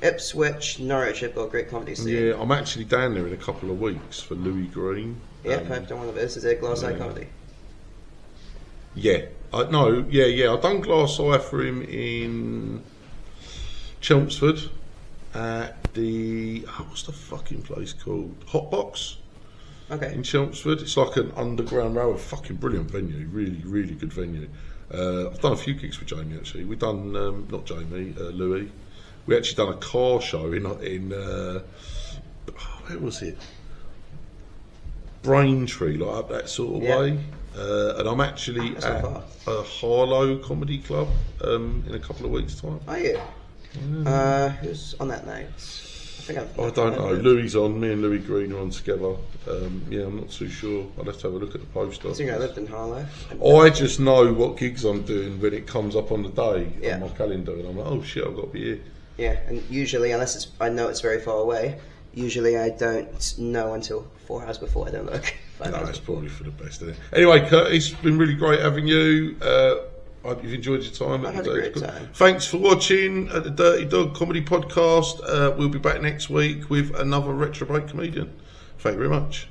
Ipswich, Norwich have got a great comedy scene. yeah, I'm actually down there in a couple of weeks for Louis Green. Yep, I've done one of his. Is it Glass Eye yeah. Comedy? Yeah, I've done Glass Eye for him in Chelmsford at the what's the fucking place called? Hotbox Okay. in Chelmsford. It's like an underground railway, fucking brilliant venue, really, really good venue. I've done a few gigs with Jamie actually. We've done not Jamie, Louis. We actually done a car show in where was it? Braintree, like up that sort of Yeah. way. And I'm actually That's at not a Harlow comedy club in a couple of weeks' time. Are you? Who's on that night? I think I don't know. Louis on. Me and Louis Green are on together. I'm not too sure. I'll have to have a look at the poster. I think I lived in Harlow. I just know what gigs I'm doing when it comes up on the day Yeah. on my calendar, and I'm like, oh shit, I've got to be here. Yeah, and usually, unless I know it's very far away, usually I don't know until 4 hours before. I don't look. 5 No, hours it's before. probably for the best. Isn't it? Anyway, Curtis, it's been really great having you. I hope you've enjoyed your time. I had a great time. Thanks for watching at the Dirty Dog Comedy Podcast. We'll be back next week with another retrobate comedian. Thank you very much.